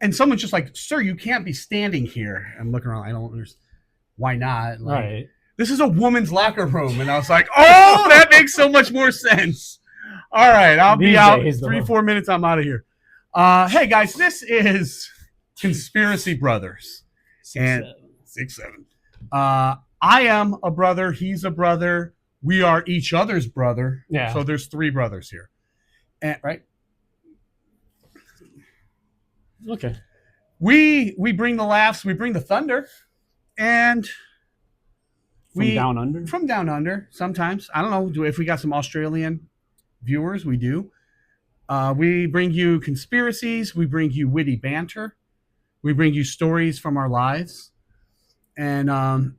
and someone's just like, "Sir, you can't be standing here." I'm looking around. I don't understand. Why not? Like, Right. this is a woman's locker room, and I was like, "Oh, that makes so much more sense." All right, I'll be out 3-4 minutes. I'm out of here. Hey guys, this is Conspiracy Brothers. 6-7. I am a brother. He's a brother. We are each other's brother. Yeah. So there's 3 brothers here. And, right? Okay. We bring the laughs. We bring the thunder. And from down under? From down under, sometimes. I don't know if we got some Australian viewers. We do. We bring you conspiracies. We bring you witty banter. We bring you stories from our lives. And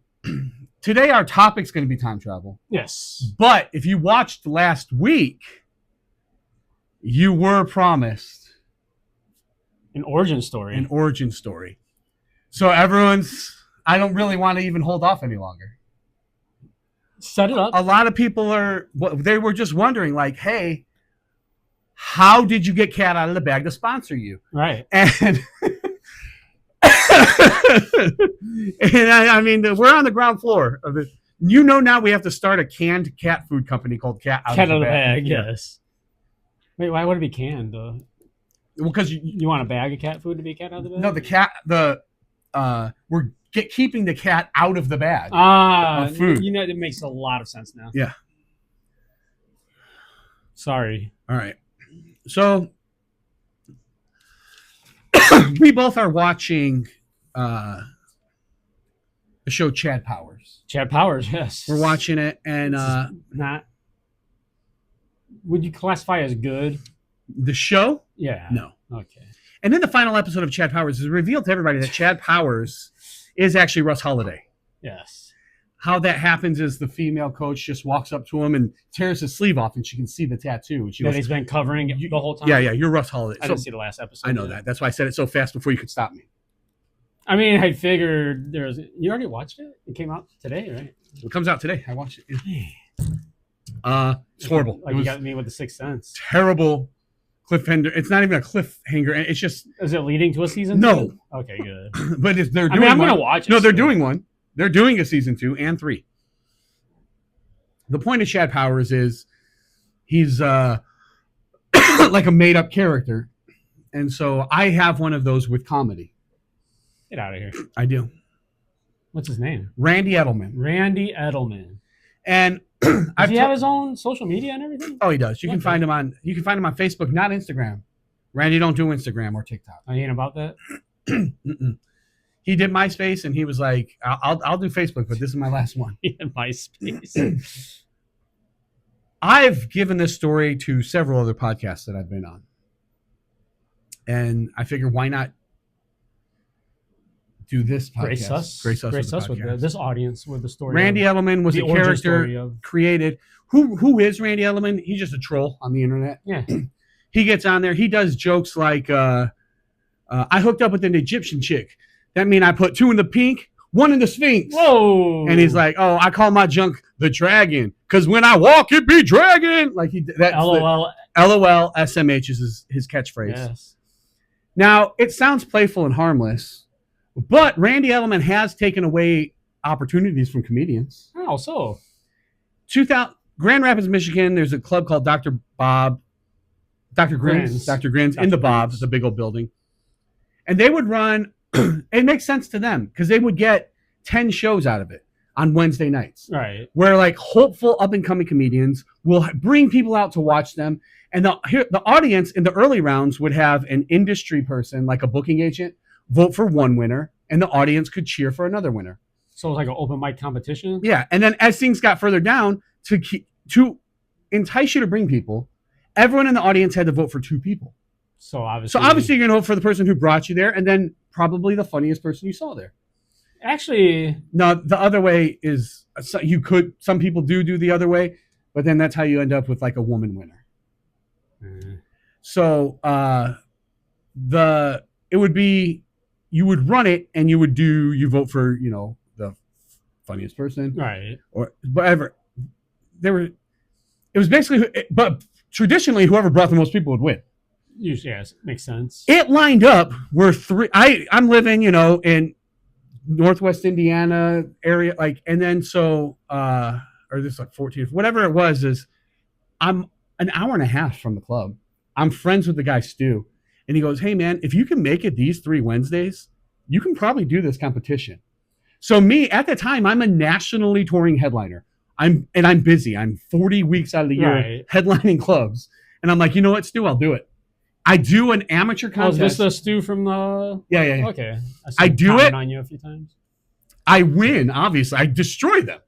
today our topic's going to be time travel. Yes. But if you watched last week, you were promised an origin story. So I don't really want to even hold off any longer. Set it up. A lot of people they were just wondering, like, hey, how did you get Cat out of the bag to sponsor you? Right. And I mean, we're on the ground floor of it. You know, now we have to start a canned cat food company called Cat Out of the Bag. Yes. Wait, why would it be canned though? Well, because you want a bag of cat food to be cat out of the bag? No, we're keeping the cat out of the bag. Food. You know, it makes a lot of sense now. Yeah. Sorry. All right. So we both are watching the show Chad Powers. Chad Powers, yes. We're watching it, and not. Would you classify as good? The show? Yeah. No. Okay. And then the final episode of Chad Powers is revealed to everybody that Chad Powers is actually Russ Holiday. Yes. How that happens is the female coach just walks up to him and tears his sleeve off, and she can see the tattoo. And she goes, he's been covering the whole time? Yeah, you're Russ Holiday. I didn't see the last episode. I know that. That's why I said it so fast before you could stop me. I mean, I figured you already watched it? It came out today, right? It comes out today. I watched it. It's horrible. Like you got me with the Sixth Sense. Terrible cliffhanger. It's not even a cliffhanger. It's just. Is it leading to a season 2? No. Okay, good. But they're doing. I'm going to watch it. No, they're doing one. They're doing a season 2 and 3. The point of Chad Powers is he's like a made-up character, and so I have one of those with comedy. Get out of here. I do. What's his name? Randy Edelman. Randy Edelman. And does he have his own social media and everything? Oh, he does. You can find him on Facebook, not Instagram. Randy don't do Instagram or TikTok. I ain't about that. He did MySpace, and he was like, "I'll do Facebook, but this is my last one." He had MySpace. I've given this story to several other podcasts that I've been on, and I figure why not do this podcast? Grace us with this audience with the story. Randy Edelman was a character created. Who is Randy Edelman? He's just a troll on the internet. Yeah. He gets on there. He does jokes like, I hooked up with an Egyptian chick. That means I put 2 in the pink, 1 in the Sphinx. Whoa. And he's like, oh, I call my junk the dragon. Because when I walk, it be dragon. Like LOL SMH is his catchphrase. Yes. Now, it sounds playful and harmless, but Randy Edelman has taken away opportunities from comedians. How so? Grand Rapids, Michigan, there's a club called Dr. Grins in the Bob's, the big old building. And they would run, it makes sense to them because they would get 10 shows out of it on Wednesday nights. Right. Where like hopeful up and coming comedians will bring people out to watch them. And the audience in the early rounds would have an industry person, like a booking agent, vote for one winner, and the audience could cheer for another winner. So it was like an open mic competition? Yeah. And then as things got further down, to entice you to bring people, everyone in the audience had to vote for 2 people. So obviously you're going to vote for the person who brought you there, and then probably the funniest person you saw there. Actually, no, the other way is some people do the other way, but then that's how you end up with like a woman winner. Mm-hmm. So it would be, you would run it and you vote for, the funniest person. Right. Or whatever. It was basically, but traditionally whoever brought the most people would win. Yes, makes sense. It lined up where I'm living, in Northwest Indiana area, and then or this 14, whatever it was, is I'm an hour and a half from the club. I'm friends with the guy Stu, and he goes, "Hey man, if you can make it these 3 Wednesdays, you can probably do this competition." So me at the time, I'm a nationally touring headliner. I'm busy. I'm 40 weeks out of the year headlining clubs, and I'm like, you know what, Stu, I'll do it. I do an amateur contest. Oh, is this the Stu from the? Yeah. Okay. I do it on you a few times. I win. Obviously, I destroy them.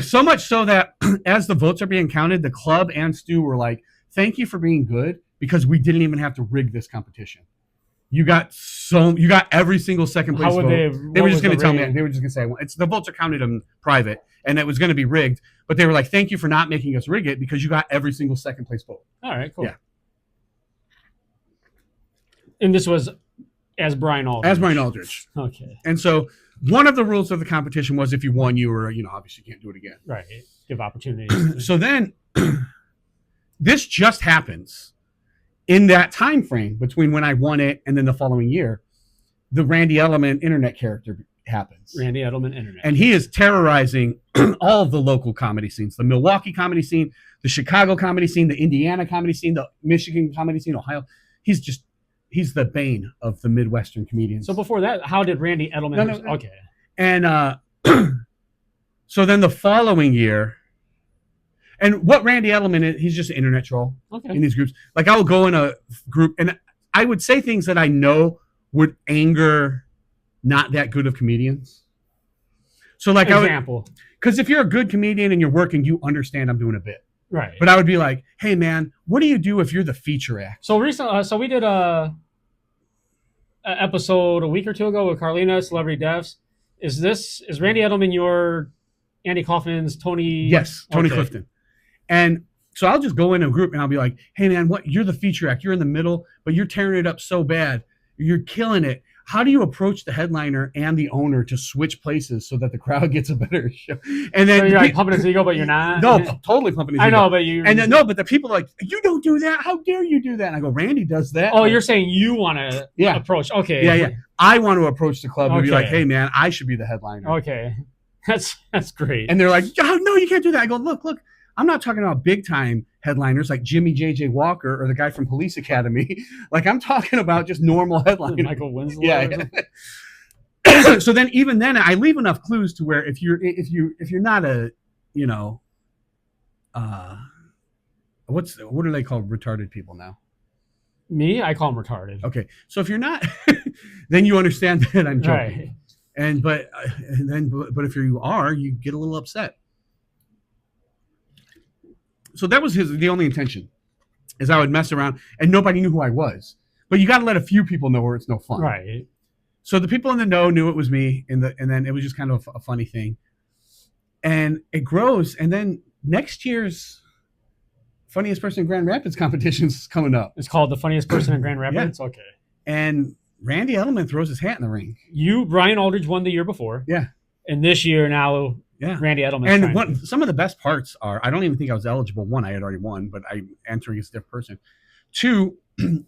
So much so that as the votes are being counted, the club and Stu were like, "Thank you for being good because we didn't even have to rig this competition. You got every single second place vote." They were just going to tell me. They were just going to say, well, "It's the votes are counted in private, and it was going to be rigged." But they were like, "Thank you for not making us rig it because you got every single second place vote." All right, cool. Yeah. And this was as Brian Aldridge. As Brian Aldridge. Okay. And so one of the rules of the competition was if you won, you were, obviously you can't do it again. Right. Give opportunities. So then this just happens in that time frame between when I won it and then the following year. The Randy Edelman internet character happens. Randy Edelman internet. And he is terrorizing all of the local comedy scenes, the Milwaukee comedy scene, the Chicago comedy scene, the Indiana comedy scene, the Michigan comedy scene, Ohio. He's the bane of the Midwestern comedians. So before that, how did Randy Edelman? Okay. And so then the following year, and what Randy Edelman is, he's just an internet troll in these groups. Like I will go in a group and I would say things that I know would anger not that good of comedians. So like example, because if you're a good comedian and you're working, you understand I'm doing a bit. Right. But I would be like, "Hey man, what do you do if you're the feature act?" So recently, so we did a episode a week or two ago with Carlina, Celebrity Deaths. Is Randy Edelman your Andy Kaufman's Tony? Yes, Tony Clifton. And so I'll just go in a group and I'll be like, "Hey man, you're the feature act. You're in the middle, but you're tearing it up so bad. You're killing it. How do you approach the headliner and the owner to switch places so that the crowd gets a better show?" And then so you're like pumping his ego, but you're not. No, totally pumping his ego. I know, but you. And then, no, but the people are like, "You don't do that. How dare you do that?" And I go, "Randy does that." Oh, you're saying you want to approach? Okay. Yeah. I want to approach the club and be like, "Hey man, I should be the headliner." Okay, that's great. And they're like, "Oh, no, you can't do that." I go, "Look. I'm not talking about big time headliners like Jimmy J.J. Walker or the guy from Police Academy. Like I'm talking about just normal headliners." Michael Winslow. Yeah. So then, even then, I leave enough clues to where if you're not a, what are they called? Retarded people now. Me, I call them retarded. Okay, so if you're not, then you understand that I'm joking. Right. But if you are, you get a little upset. So that was the only intention, is I would mess around and nobody knew who I was. But you got to let a few people know or it's no fun. Right. So the people in the know knew it was me, and then it was just kind of a funny thing. And it grows, and then next year's Funniest Person in Grand Rapids competition is coming up. It's called the Funniest Person in Grand Rapids? Yeah. Okay. And Randy Edelman throws his hat in the ring. Brian Aldridge won the year before. Yeah. And this year now, Randy Edelman. And some of the best parts are, I don't even think I was eligible. One, I had already won, but I'm entering as a different person. Two,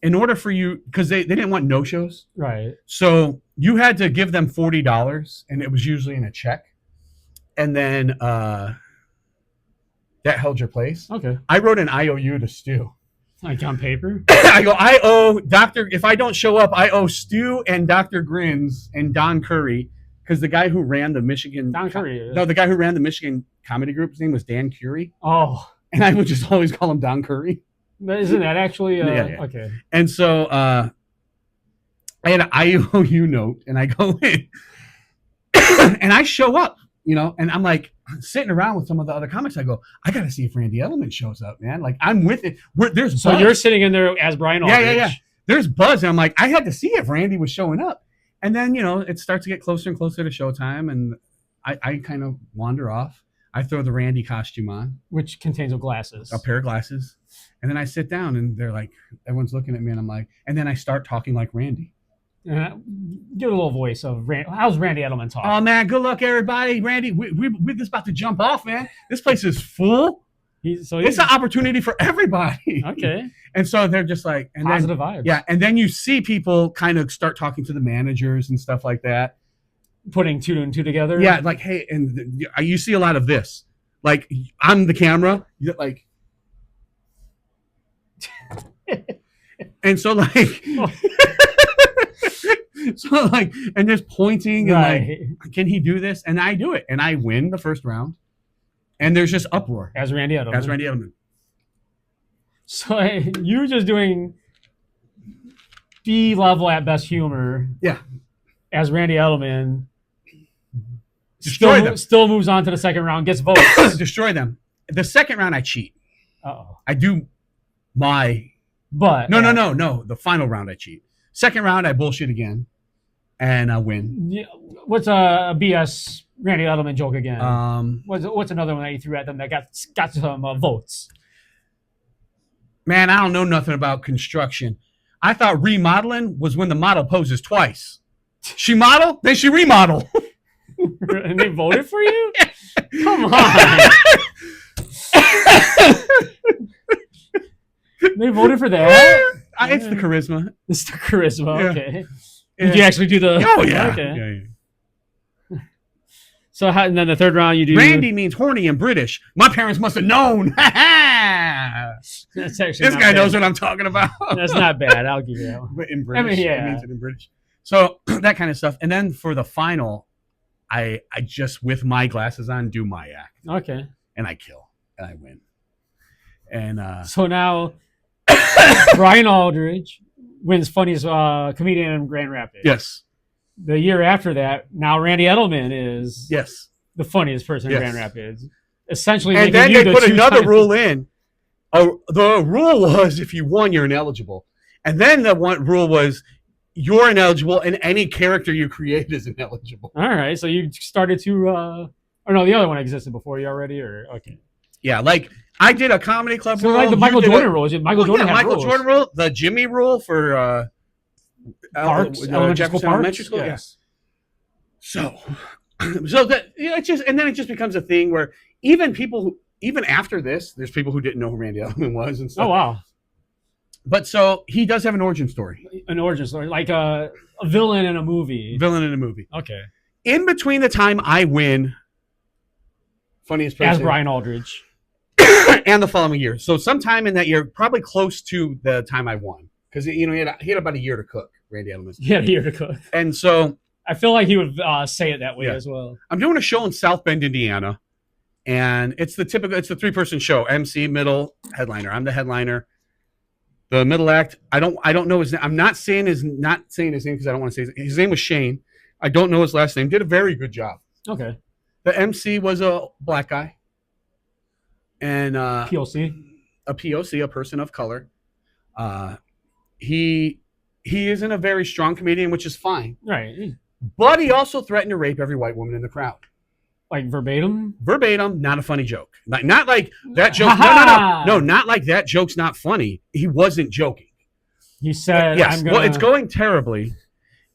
in order for you, because they didn't want no-shows. Right. So you had to give them $40, and it was usually in a check. And then that held your place. Okay. I wrote an IOU to Stu. Like on paper? I go, I owe if I don't show up, I owe Stu and Dr. Grins and Don Curry, because the guy who ran the Michigan... Don Curry. No, the guy who ran the Michigan comedy group, his name was Dan Curry. Oh. And I would just always call him Don Curry. Isn't that actually... Yeah. Okay. And so I had an IOU note, and I go in, and I show up, and I'm like sitting around with some of the other comics. I go, I got to see if Randy Edelman shows up, man. Like, I'm with it. There's so buzz. you're sitting in there as Brian Aldridge. Yeah. There's buzz, and I'm like, I had to see if Randy was showing up. And then, it starts to get closer and closer to showtime, and I kind of wander off. I throw the Randy costume on. Which contains glasses. A pair of glasses. And then I sit down, and they're like, everyone's looking at me, and I'm like, and then I start talking like Randy. Give a little voice of Randy. How's Randy Edelman talking? Oh, man, good luck, everybody. Randy, we're just about to jump off, man. This place is full. It's an opportunity for everybody. Okay. And so they're just like, and positive then, vibes. Yeah, and then you see people kind of start talking to the managers and stuff like that, putting 2 and 2 together. Yeah, like, hey, and you see a lot of this. Like, I'm the camera, like, and so like, and there's pointing and like, can he do this? And I do it, and I win the first round, and there's just uproar as Randy Edelman. So you're just doing B level at best humor. Yeah. As Randy Edelman. Destroy them. Still moves on to the second round, gets votes. Destroy them. The second round, I cheat. Uh-oh. I do my. But. No. The final round, I cheat. Second round, I bullshit again, and I win. Yeah. What's a BS Randy Edelman joke again? What's another one that you threw at them that got some votes? Man, I don't know nothing about construction. I thought remodeling was when the model poses twice. She model, then she remodel. And they voted for you? Come on. They voted for that? It's the charisma. It's the charisma, yeah. Okay. Did you actually do the... Oh, yeah. Okay. Yeah. So and then the third round you do... Randy means horny in British. My parents must have known. That's actually this guy knows what I'm talking about. That's not bad. I'll give you that one. But in British, it means it in British. So that kind of stuff. And then for the final, I just, with my glasses on, do my act. Okay. And I kill. And I win. And so now Brian Aldridge wins funniest comedian in Grand Rapids. Yes. The year after that, now Randy Edelman is the funniest person in Grand Rapids. Essentially, and then they put another rule in. The rule was if you won, you're ineligible. And then the one rule was you're ineligible and any character you create is ineligible. All right. So you started to or no, the other one existed before you already, or okay. Yeah, like I did a comedy club rule. Like the Michael Jordan rule. Michael Jordan rule, the Jimmy rule for Jefferson Elementary School. Yes. So that it just becomes a thing where even after this, there's people who didn't know who Randy Edelman was and stuff. Oh wow. But so he does have an origin story. An origin story, like a villain in a movie. Okay. In between the time I win, funniest person as Brian Aldridge, and the following year. So sometime in that year, probably close to the time I won, because he had about a year to cook. Randy Edelman. He had a year to cook, and so I feel like he would say it that way as well. I'm doing a show in South Bend, Indiana, and it's the 3-person show. MC, middle, headliner. I'm the headliner. The middle act, I don't know his name. I'm not saying his name because I don't want to say his name was Shane. I don't know his last name. Did a very good job. Okay. The MC was a black guy. And POC. A POC, a person of color. He isn't a very strong comedian, which is fine. Right. But he also threatened to rape every white woman in the crowd. Like verbatim? Verbatim, not a funny joke. Not like that joke. No, not like that joke's not funny. He wasn't joking. He said, yes. Well, it's going terribly,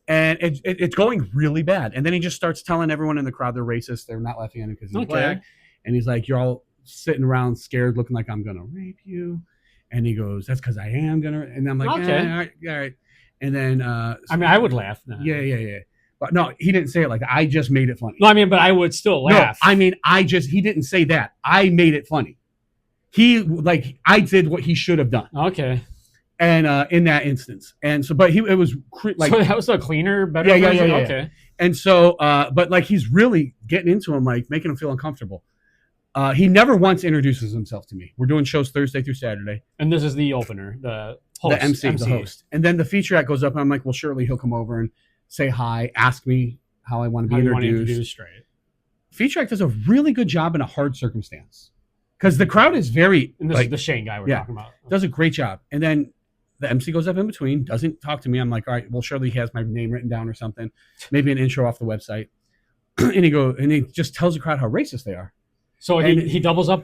and it's going really bad. And then he just starts telling everyone in the crowd they're racist. They're not laughing at him because he's black. And he's like, you're all sitting around scared, looking like I'm going to rape you. And he goes, that's because I am going to. And I'm like, all right. And then. I would laugh now. Yeah. But no, he didn't say it like that. I just made it funny. No, but I would still laugh. No, he didn't say that. I made it funny. I did what he should have done. Okay. And in that instance. And so, but it was like. So that was a cleaner, better version? Yeah. Okay. And so, but like he's really getting into him, like making him feel uncomfortable. He never once introduces himself to me. We're doing shows Thursday through Saturday. And this is the opener, the host. The MC. The host. And then the feature act goes up and I'm like, well, surely he'll come over and say hi, ask me how I want to be introduced. Straight. Feature act does a really good job in a hard circumstance because the crowd is very. And this is the Shane guy we're talking about. Does a great job, and then the MC goes up in between, doesn't talk to me. I'm like, all right, well, surely he has my name written down or something, maybe an intro off the website, and he just tells the crowd how racist they are. So he doubles up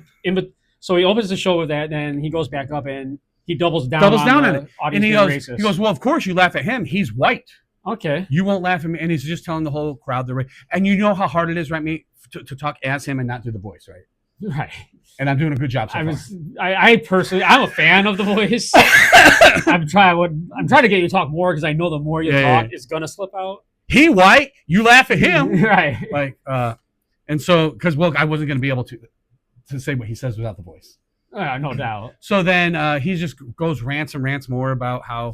so he opens the show with that, then he goes back up and he doubles down on it, and he goes, well, of course you laugh at him. He's white. Okay. You won't laugh at me. And he's just telling the whole crowd and you know how hard it is, right, me, to talk as him and not do the voice, right? Right. And I'm doing a good job so far. I personally, I'm a fan of The Voice. I'm trying to get you to talk more because I know the more you talk, it's gonna slip out. He white, you laugh at him, right? Like, and so because I wasn't gonna be able to say what he says without the voice. No doubt. So then he just goes rants more about how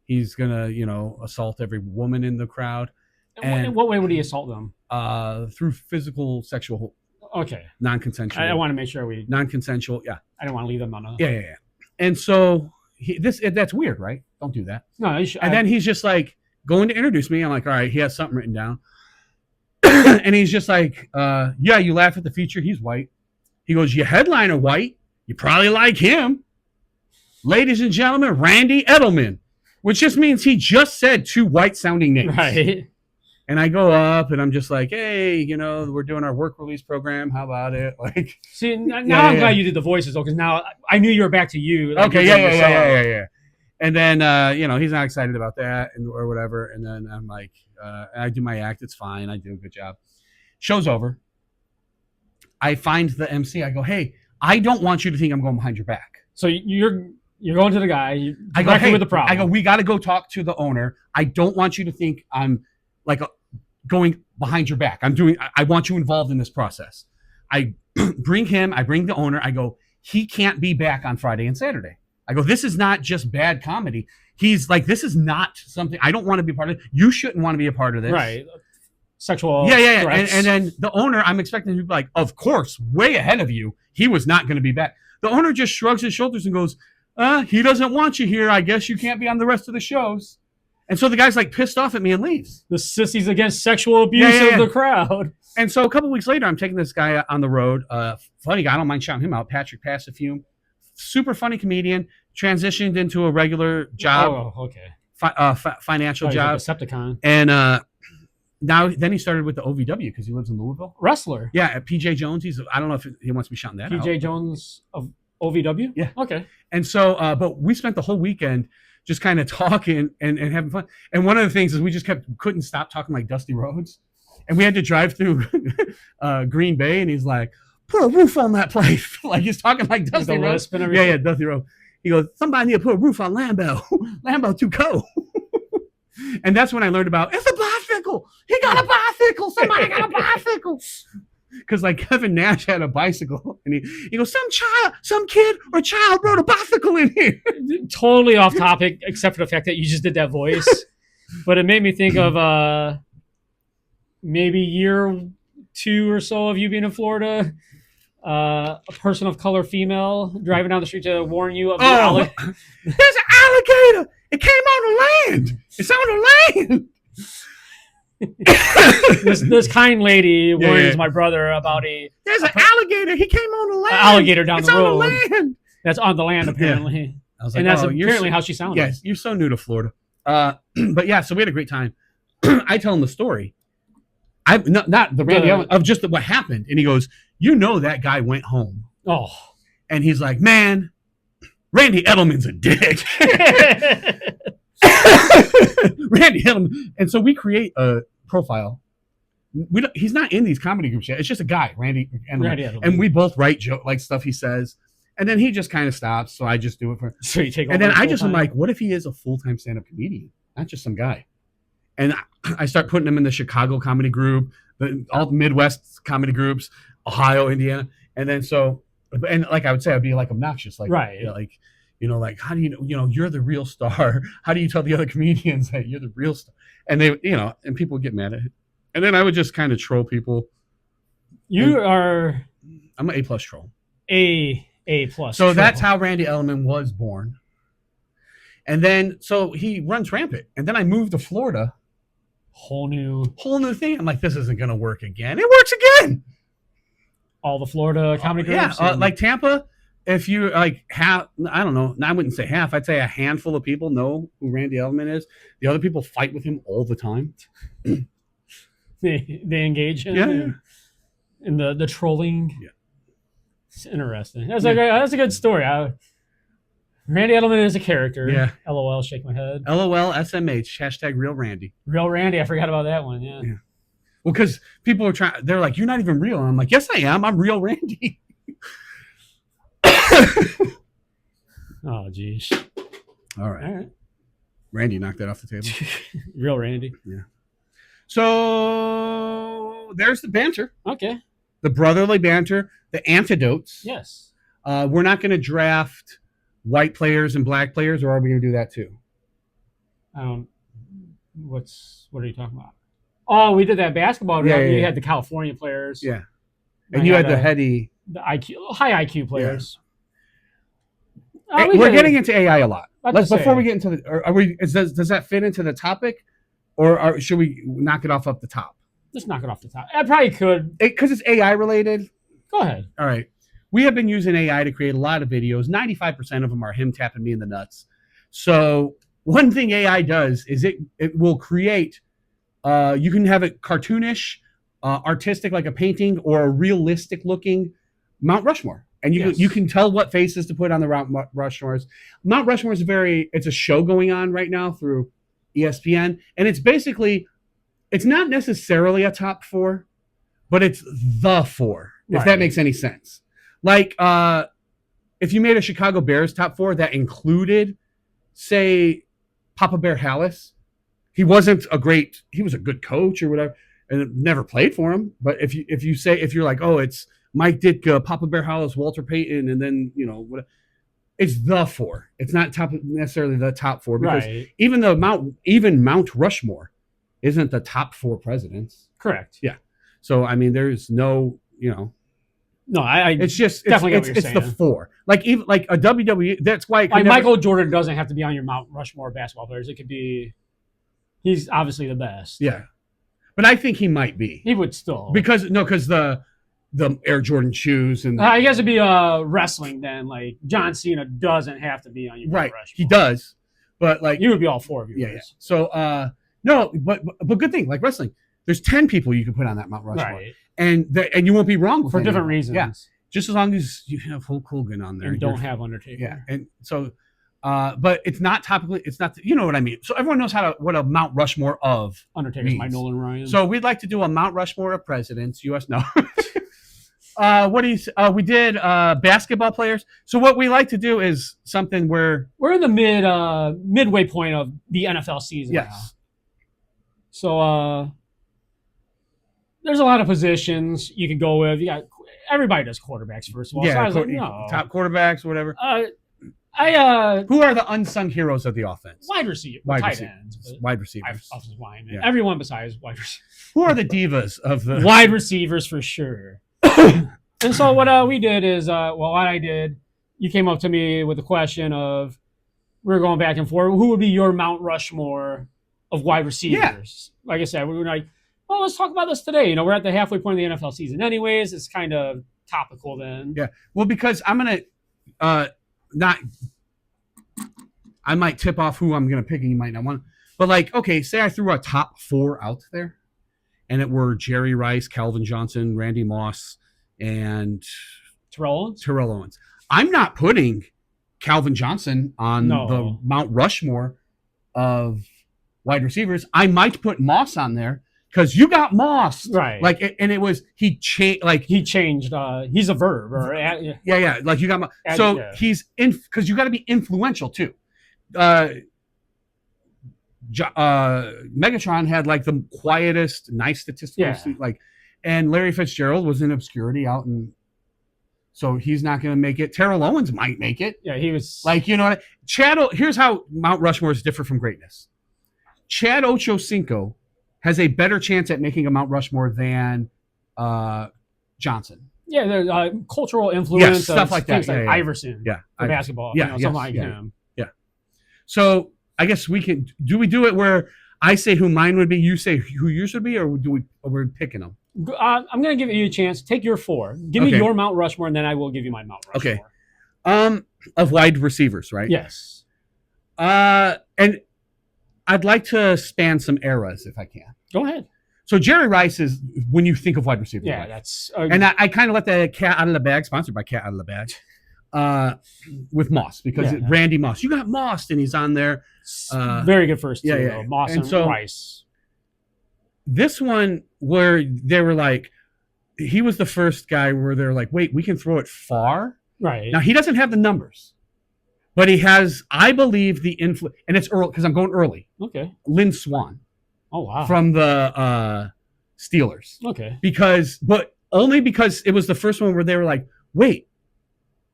he's gonna, assault every woman in the crowd. And in what way would he assault them? Through physical, sexual. Okay. Non-consensual. I want to make sure non-consensual. Yeah. I don't want to leave them on a. Yeah. And so that's weird, right? Don't do that. No. And then he's just like going to introduce me. I'm like, all right, he has something written down. And he's just like, yeah, you laugh at the feature. He's white. He goes, your headliner white. You probably like him. Ladies and gentlemen, Randy Edelman, which just means he just said 2 white-sounding names. Right. And I go up and I'm just like, hey, we're doing our work release program. How about it? Like, see, now I'm glad you did the voices though, because now I knew you were back to you. Like, okay, yeah. And then, he's not excited about that or whatever. And then I'm like, I do my act. It's fine. I do a good job. Show's over. I find the MC. I go, hey, I don't want you to think I'm going behind your back. So you're going to the guy. I go, hey, with the problem. I go, we got to go talk to the owner. I don't want you to think I'm like going behind your back. I want you involved in this process. I bring him. I bring the owner. I go, he can't be back on Friday and Saturday. I go, this is not just bad comedy. He's like, this is not something I don't want to be a part of. You shouldn't want to be a part of this. Right. Sexual. Yeah. And then the owner, I'm expecting to be like, of course, way ahead of you. He was not going to be back. The owner just shrugs his shoulders and goes, he doesn't want you here. I guess you can't be on the rest of the shows. And so the guy's like pissed off at me and leaves. The sissies against sexual abuse of the crowd. And so a couple weeks later, I'm taking this guy on the road. Funny guy. I don't mind shouting him out. Patrick Passafume. Super funny comedian. Transitioned into a regular job. Oh, okay. Financial job. Like a Decepticon. And then he started with the OVW because he lives in Louisville. Wrestler. Yeah, at PJ Jones. I don't know if he wants to be shouting that out. PJ Jones of OVW? Yeah. Okay. And so, but we spent the whole weekend just kind of talking and having fun. And one of the things is we just couldn't stop talking like Dusty Rhodes. And we had to drive through Green Bay, and he's like, put a roof on that place. Like he's talking like Dusty Rhodes. Yeah, Dusty Rhodes. He goes, somebody need to put a roof on Lambeau. Lambeau too cold. And that's when I learned about, it's a bicycle. He got a bicycle. Somebody got a bicycle. Because like Kevin Nash had a bicycle, and he goes, some kid or child rode a bicycle in here. Totally off topic, except for the fact that you just did that voice. But it made me think of maybe year 2 or so of you being in Florida. A person of color female driving down the street to warn you of the there's an alligator. It came on the land. It's on the land. this kind lady warns my brother about there's an alligator. He came on the land. Alligator down the road. On the land. That's on the land apparently. Yeah. I was like, and that's apparently how she sounded. Yes, you're so new to Florida. But yeah, so we had a great time. I tell him the story. Not the Randy Edelman, of just what happened, and he goes, that guy went home. Oh, and he's like, man, Randy Edelman's a dick. Randy Edelman. And so we create a profile. He's not in these comedy groups yet. It's just a guy, Randy Edelman. And we both write like stuff he says. And then he just kind of stops. So I just do it for. So you take. And then I'm like, what if he is a full-time stand-up comedian, not just some guy? And I start putting him in the Chicago comedy group, all the Midwest comedy groups, Ohio, Indiana, and then and like I would say, I'd be like obnoxious, like right, like how do you know, you're the real star? How do you tell the other comedians that you're the real star? And they, and people would get mad at it. And then I would just kind of troll people. I'm an A+ troll. A+. So troll. That's how Randy Edelman was born. And then so he runs rampant. And then I moved to Florida. Whole new thing. I'm like, this isn't gonna work again. It works again. All the Florida comedy groups. Yeah, like Tampa. If you like I don't know. I wouldn't say half. I'd say a handful of people know who Randy Edelman is. The other people fight with him all the time. they engage in the trolling. Yeah, it's interesting. That's a good story. Randy Edelman is a character. Yeah. LOL, shake my head. LOL, SMH, hashtag real Randy. Real Randy. I forgot about that one. Yeah. Well, because people are they're like, you're not even real. And I'm like, yes, I am. I'm real Randy. Oh, geez. All right. Randy knocked that off the table. Real Randy. Yeah. So there's the banter. Okay. The brotherly banter, the antidotes. Yes. We're not going to draft white players and black players, or are we going to do that too? What are you talking about? Oh, we did that basketball. Yeah, You had the California players. Yeah. And you had the heady, the high IQ players. Yeah. We're getting into AI a lot. Before we get into does that fit into the topic, or should we knock it off the top? Just knock it off the top. I probably could because it's AI related. Go ahead. All right. We have been using AI to create a lot of videos. 95% of them are him tapping me in the nuts. So one thing AI does is it will create. You can have it cartoonish, artistic like a painting, or a realistic looking Mount Rushmore. And you can tell what faces to put on the Mount Rushmores. Mount Rushmore is it's a show going on right now through ESPN. And it's not necessarily a top 4, but it's the 4, if that makes any sense. Like, if you made a Chicago Bears top 4 that included, say, Papa Bear Hallis, he was a good coach or whatever, and never played for him. But if you're like, oh, it's Mike Ditka, Papa Bear Hollis, Walter Payton, and then it's the 4. It's not necessarily the top 4 because even though Mount Rushmore isn't the top 4 presidents. Correct. Yeah. So I mean, there's no No, I it's just definitely it's the 4. Like even like a WWE. That's why Michael Jordan doesn't have to be on your Mount Rushmore basketball players. It could be. He's obviously the best. Yeah, but I think he might be. He would still because the Air Jordan shoes and I guess it'd be wrestling then. Like John Cena doesn't have to be on your Mount Rushmore. He does, but like you would be all 4 of you. Yeah. So no, but good thing like wrestling. There's 10 people you can put on that Mount Rushmore, and you won't be wrong for different reasons. Yeah, just as long as you have Hulk Hogan on there and don't have Undertaker. Yeah, and so, but it's not topically. It's not. You know what I mean. So everyone knows what a Mount Rushmore of Undertaker's my Nolan Ryan. So we'd like to do a Mount Rushmore of presidents. U.S. No. We did basketball players. So what we like to do is something where we're in the midway point of the NFL season. Yes. Now. So there's a lot of positions you can go with. You got everybody does quarterbacks first of all. Yeah, so top quarterbacks, whatever. Who are the unsung heroes of the offense? Wide receivers, wide receivers, offensive line. Yeah. Everyone besides wide receivers. Who are the divas of the wide receivers for sure? And so what we did is, what I did, you came up to me with the question of, we were going back and forth. Who would be your Mount Rushmore of wide receivers? Yeah. Like I said, we were like, well, let's talk about this today. We're at the halfway point of the NFL season anyways. It's kind of topical then. Yeah. Well, because I'm going to I might tip off who I'm going to pick and you might not want. But like, okay, say I threw a top 4 out there and it were Jerry Rice, Calvin Johnson, Randy Moss, and Terrell Owens. I'm not putting Calvin Johnson on the Mount Rushmore of wide receivers. I might put Moss on there because you got Moss, right? Like, and it was he changed. He's a verb, or yeah. Like you got Moss. He's in because you got to be influential too. Megatron had like the quietest, nice statistical, and Larry Fitzgerald was in obscurity out in. So he's not going to make it. Terrell Owens might make it. Yeah, he was like, here's how Mount Rushmore is different from greatness. Chad Ochocinco has a better chance at making a Mount Rushmore than Johnson. Yeah, there's cultural influence, stuff like that. Like Iverson, for basketball, something like him. Yeah. So I guess we can. Do we do it where I say who mine would be, you say who yours would be, or we're picking them? I'm going to give you a chance. Take your 4. Give me your Mount Rushmore, and then I will give you my Mount Rushmore. Okay. Of wide receivers, right? Yes. And I'd like to span some eras if I can. Go ahead. So Jerry Rice is when you think of wide receiver. Yeah, right? that's. And I kind of let the cat out of the bag, sponsored by Cat Out of the Bag, with Moss because Randy Moss. You got Moss, and he's on there. Very good first two, though. Moss and Rice. This one where they were like, he was the first guy where they're like, wait, we can throw it far. Right. Now, he doesn't have the numbers, but he has, I believe, the influence. And it's early because I'm going early. Okay. Lynn Swan. Oh, wow. From the Steelers. Okay. But only because it was the first one where they were like, wait,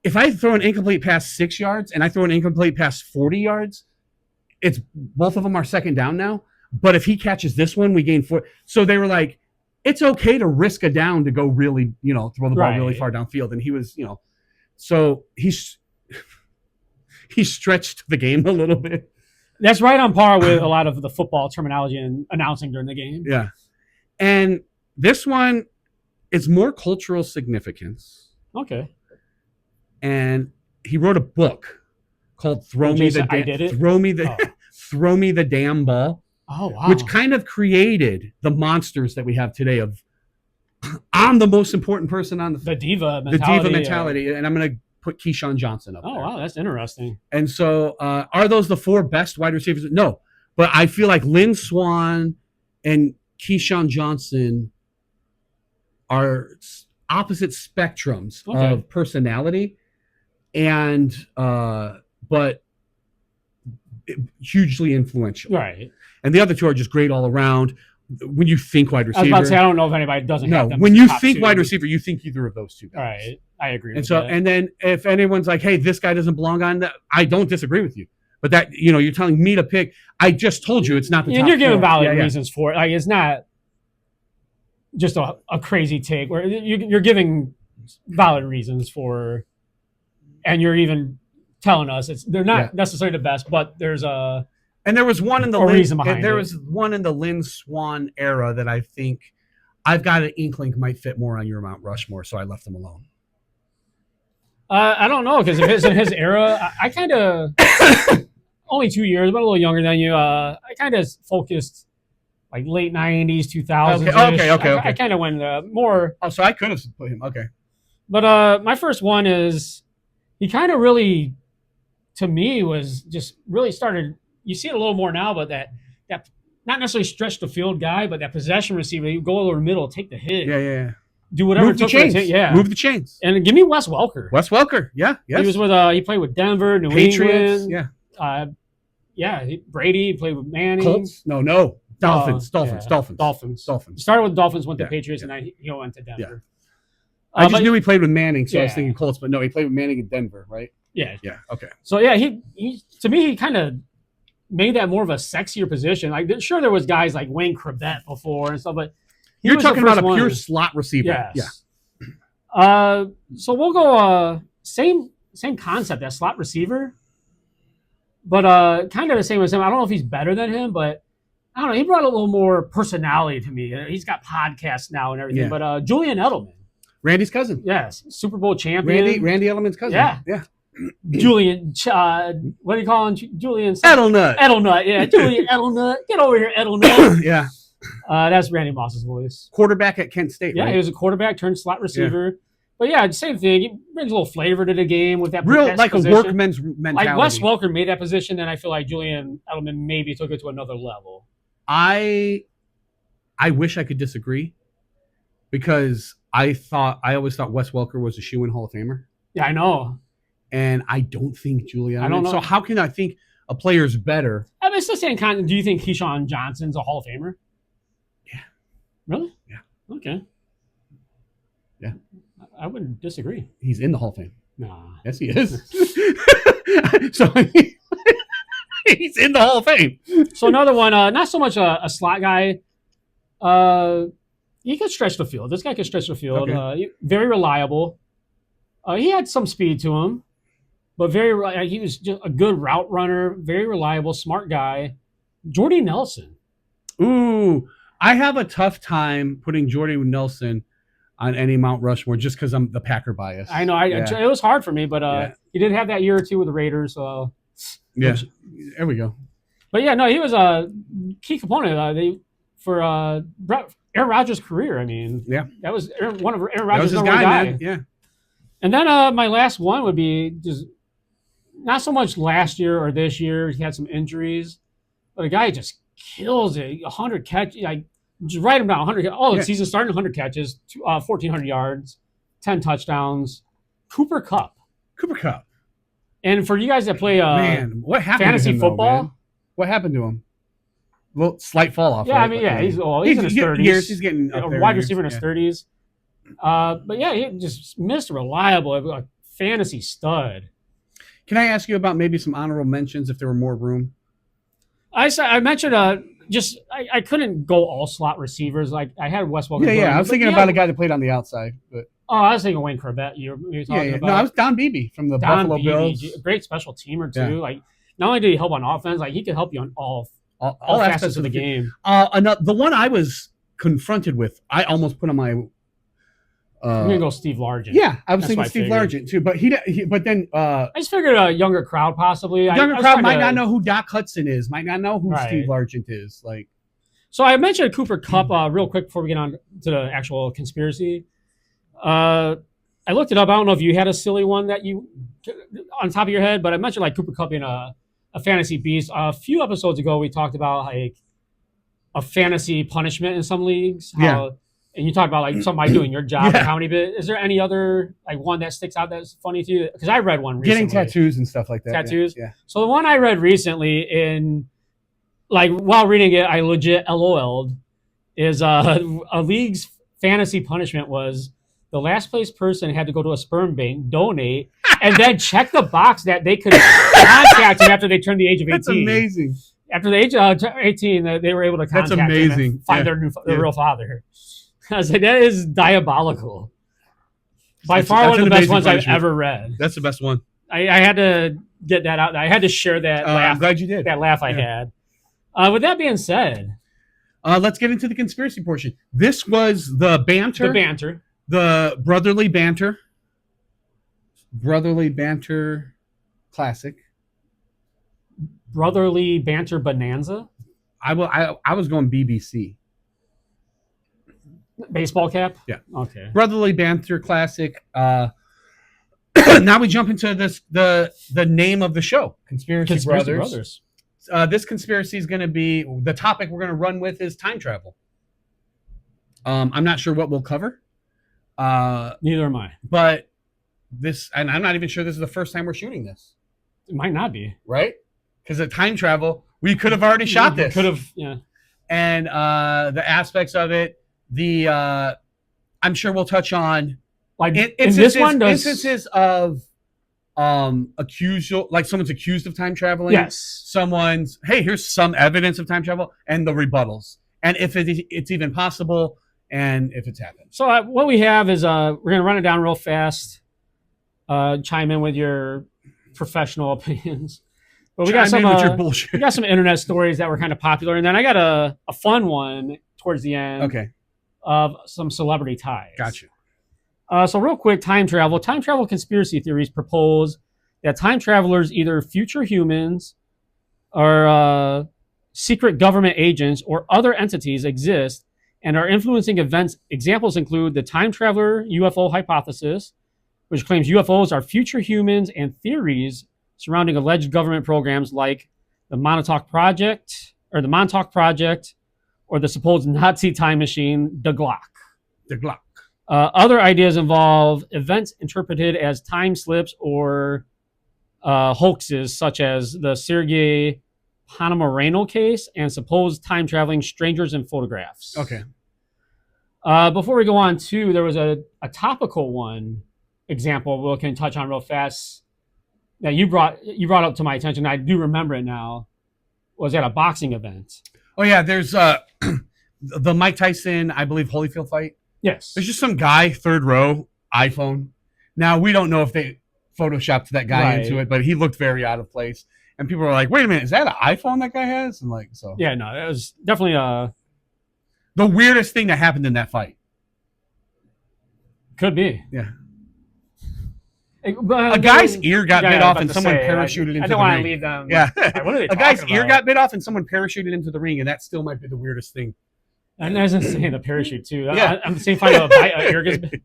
if I throw an incomplete pass 6 yards and I throw an incomplete pass 40 yards, it's both of them are second down now. But if he catches this one, we gain 4. So they were like, it's okay to risk a down to go really, throw the ball really far downfield. And he was, so he stretched the game a little bit. That's right on par with a lot of the football terminology and announcing during the game. Yeah. And this one is more cultural significance. Okay. And he wrote a book called Throw Me the Damn Ball. Oh, wow. Which kind of created the monsters that we have today of I'm the most important person on the diva mentality. And I'm going to put Keyshawn Johnson up there. Oh, wow, that's interesting. And so are those the 4 best wide receivers? No. But I feel like Lynn Swan and Keyshawn Johnson are opposite spectrums of personality, and but hugely influential. Right. And the other 2 are just great all around. When you think wide receiver, I was about to say I don't know if anybody doesn't have them. When you think wide receiver, you think either of those 2 guys. Right. I agree. And so, and then if anyone's like, "Hey, this guy doesn't belong on that," I don't disagree with you. But that you're telling me to pick. I just told you it's not the top. And you're giving 4. valid reasons for it. Like it's not just a crazy take where you're giving valid reasons for, and you're even telling us they're not necessarily the best, but there's a. And there was one in the reason behind there was one in the Lynn Swan era that I think I've got an inkling might fit more on your Mount Rushmore, so I left them alone. I don't know, because if it's in his era, I kind of only 2 years, but a little younger than you. I kind of focused like late 90s, 2000s. Okay. I kind of went more. Oh, so I could have put him. Okay. But my first one is he kind of really, to me, was just really started. You see it a little more now, but that not necessarily stretch the field guy, but that possession receiver, you go over the middle, take the hit. Yeah. Do whatever Move the chains. Move the chains. And give me Wes Welker. Yeah. Yes. He was with he played with Denver, New Patriots. England. Brady played with Manning. Colts? No. Dolphins. He started with Dolphins, went to Patriots, and then he went to Denver. Yeah. I just knew he played with Manning, so I was thinking Colts, but no, he played with Manning in Denver, right? Yeah. Yeah. Okay. So he to me, he kind of made that more of a sexier position. Like, sure, there was guys like Wayne Crabette before and stuff, but you're talking about a pure slot receiver. Yes. Yeah. So we'll go same concept as slot receiver, but kind of the same as him. I don't know if he's better than him, but I don't know. He brought a little more personality to me. He's got podcasts now and everything. Yeah. But Julian Edelman, Randy's cousin. Yes, Super Bowl champion. Randy Edelman's cousin. Yeah. Julian, what do you call him? Julian Edelnut. Yeah, Julian Edelnut. Get over here, Edelnut. Yeah. That's Randy Moss's voice. Quarterback at Kent State. Yeah, right? He was a quarterback turned slot receiver. Yeah. But yeah, same thing. He brings a little flavor to the game with that. Real like position. A workman's mentality. Like Wes Welker made that position, and I feel like Julian Edelman maybe took it to another level. I wish I could disagree, because I always thought Wes Welker was a shoo-in Hall of Famer. Yeah, I know. And I don't think Julian. I don't know. So how can I think a player's better? I mean, it's the same kind. Do you think Keyshawn Johnson's a Hall of Famer? Yeah. Really? Yeah. Okay. Yeah. I wouldn't disagree. He's in the Hall of Fame. Nah. Yes, he is. So he's in the Hall of Fame. So another one, not so much a slot guy. He could stretch the field. This guy could stretch the field. Okay. Very reliable. He had some speed to him, but he was just a good route runner, very reliable, smart guy. Jordy Nelson. Ooh, I have a tough time putting Jordy Nelson on any Mount Rushmore just because I'm the Packer bias. I know. It was hard for me, but he did have that year or two with the Raiders. So there we go. But yeah, no, he was a key component for Aaron Rodgers' career. I mean, that was one of Aaron Rodgers' number one guy. Man. Yeah. And then my last one would be just not so much last year or this year. He had some injuries, but a guy just kills it. 100 catches, just write him down. 100. The season starting 100 catches, 1,400 yards, 10 touchdowns. Cooper Kupp. Cooper Cup. And for you guys that play man, what happened fantasy to him, football? Though, what happened to him? Well, slight fall off. Yeah, right? I mean, yeah, he's in his 30s. He's getting up there wide receiver in his 30s. But yeah, he just missed reliable, fantasy stud. Can I ask you about maybe some honorable mentions if there were more room? I mentioned I couldn't go all slot receivers. Like I had Wes Welker. Yeah. I was thinking about a guy that played on the outside, but I was thinking Wayne Corbett. You were talking about. No, I was Don Beebe from the Buffalo Bills. Great special teamer too. Yeah. Like not only did he help on offense, like he could help you on all aspects of the game. The one I was confronted with, I almost put on my. I'm gonna go Steve Largent. Yeah, I was thinking Steve Largent too, but but then I just figured a younger crowd possibly. Younger crowd might not know who Doc Hudson is, might not know who Steve Largent is. Like, so I mentioned Cooper Kupp real quick before we get on to the actual conspiracy. I looked it up. I don't know if you had a silly one that you on top of your head, but I mentioned like Cooper Kupp being a fantasy beast. A few episodes ago, we talked about like a fantasy punishment in some leagues. And you talk about like somebody doing your job. Yeah. How many bit? Is there any other like one that sticks out that's funny to you? Because I read one recently. Getting tattoos and stuff like that. Tattoos. Yeah. So the one I read recently, in like while reading it, I legit LOL'd. Is a league's fantasy punishment was the last place person had to go to a sperm bank, donate, and then check the box that they could contact him after they turned the age of 18. That's amazing. After the age of 18, they were able to contact him and find their real father. I was like, that is diabolical. By far one of the best ones I've ever read. That's the best one. I had to get that out. I had to share that laugh. I'm glad you did. That laugh I had. With that being said, let's get into the conspiracy portion. This was the banter. The brotherly banter. Brotherly banter classic. Brotherly banter bonanza? I was going BBC. Baseball cap? Yeah. Okay. Brotherly banter classic. Now we jump into the name of the show, Conspiracy Brothers. This conspiracy is going to be the topic we're going to run with is time travel. I'm not sure what we'll cover. Neither am I. But this, and I'm not even sure this is the first time we're shooting this. It might not be, right? Because at time travel, we could have already shot this. Could have, yeah. And the aspects of it. I'm sure we'll touch on like instances of accusal, like someone's accused of time traveling. Yes. Here's some evidence of time travel and the rebuttals, and if it's even possible, and if it's happened. So what we have is we're gonna run it down real fast. Chime in with your professional opinions. But we got some internet stories that were kind of popular, and then I got a fun one towards the end. Okay. Of some celebrity ties. Gotcha. So real quick, time travel. Time travel conspiracy theories propose that time travelers, either future humans or secret government agents or other entities exist and are influencing events. Examples include the time traveler UFO hypothesis, which claims UFOs are future humans, and theories surrounding alleged government programs like the Montauk Project, or the supposed Nazi time machine, the Glock. Other ideas involve events interpreted as time slips or hoaxes, such as the Sergei Ponomarenko case and supposed time-traveling strangers in photographs. Okay. Before we go on, too, there was a topical one example we can touch on real fast that you brought up to my attention. I do remember it now. Was at a boxing event. Oh, yeah, there's the Mike Tyson, I believe, Holyfield fight. Yes. There's just some guy, third row, iPhone. Now, we don't know if they photoshopped that guy into it, but he looked very out of place. And people were like, wait a minute, is that an iPhone that guy has? And like, so. Yeah, no, it was definitely the weirdest thing that happened in that fight. Could be. Yeah. A guy's ear got bit off and someone parachuted into the ring. I don't want to leave them. Yeah. What are they a guy's ear got bit off and someone parachuted into the ring, and that still might be the weirdest thing. And there's insane the parachute too. Yeah. I'm the same fight of a ear gets bit.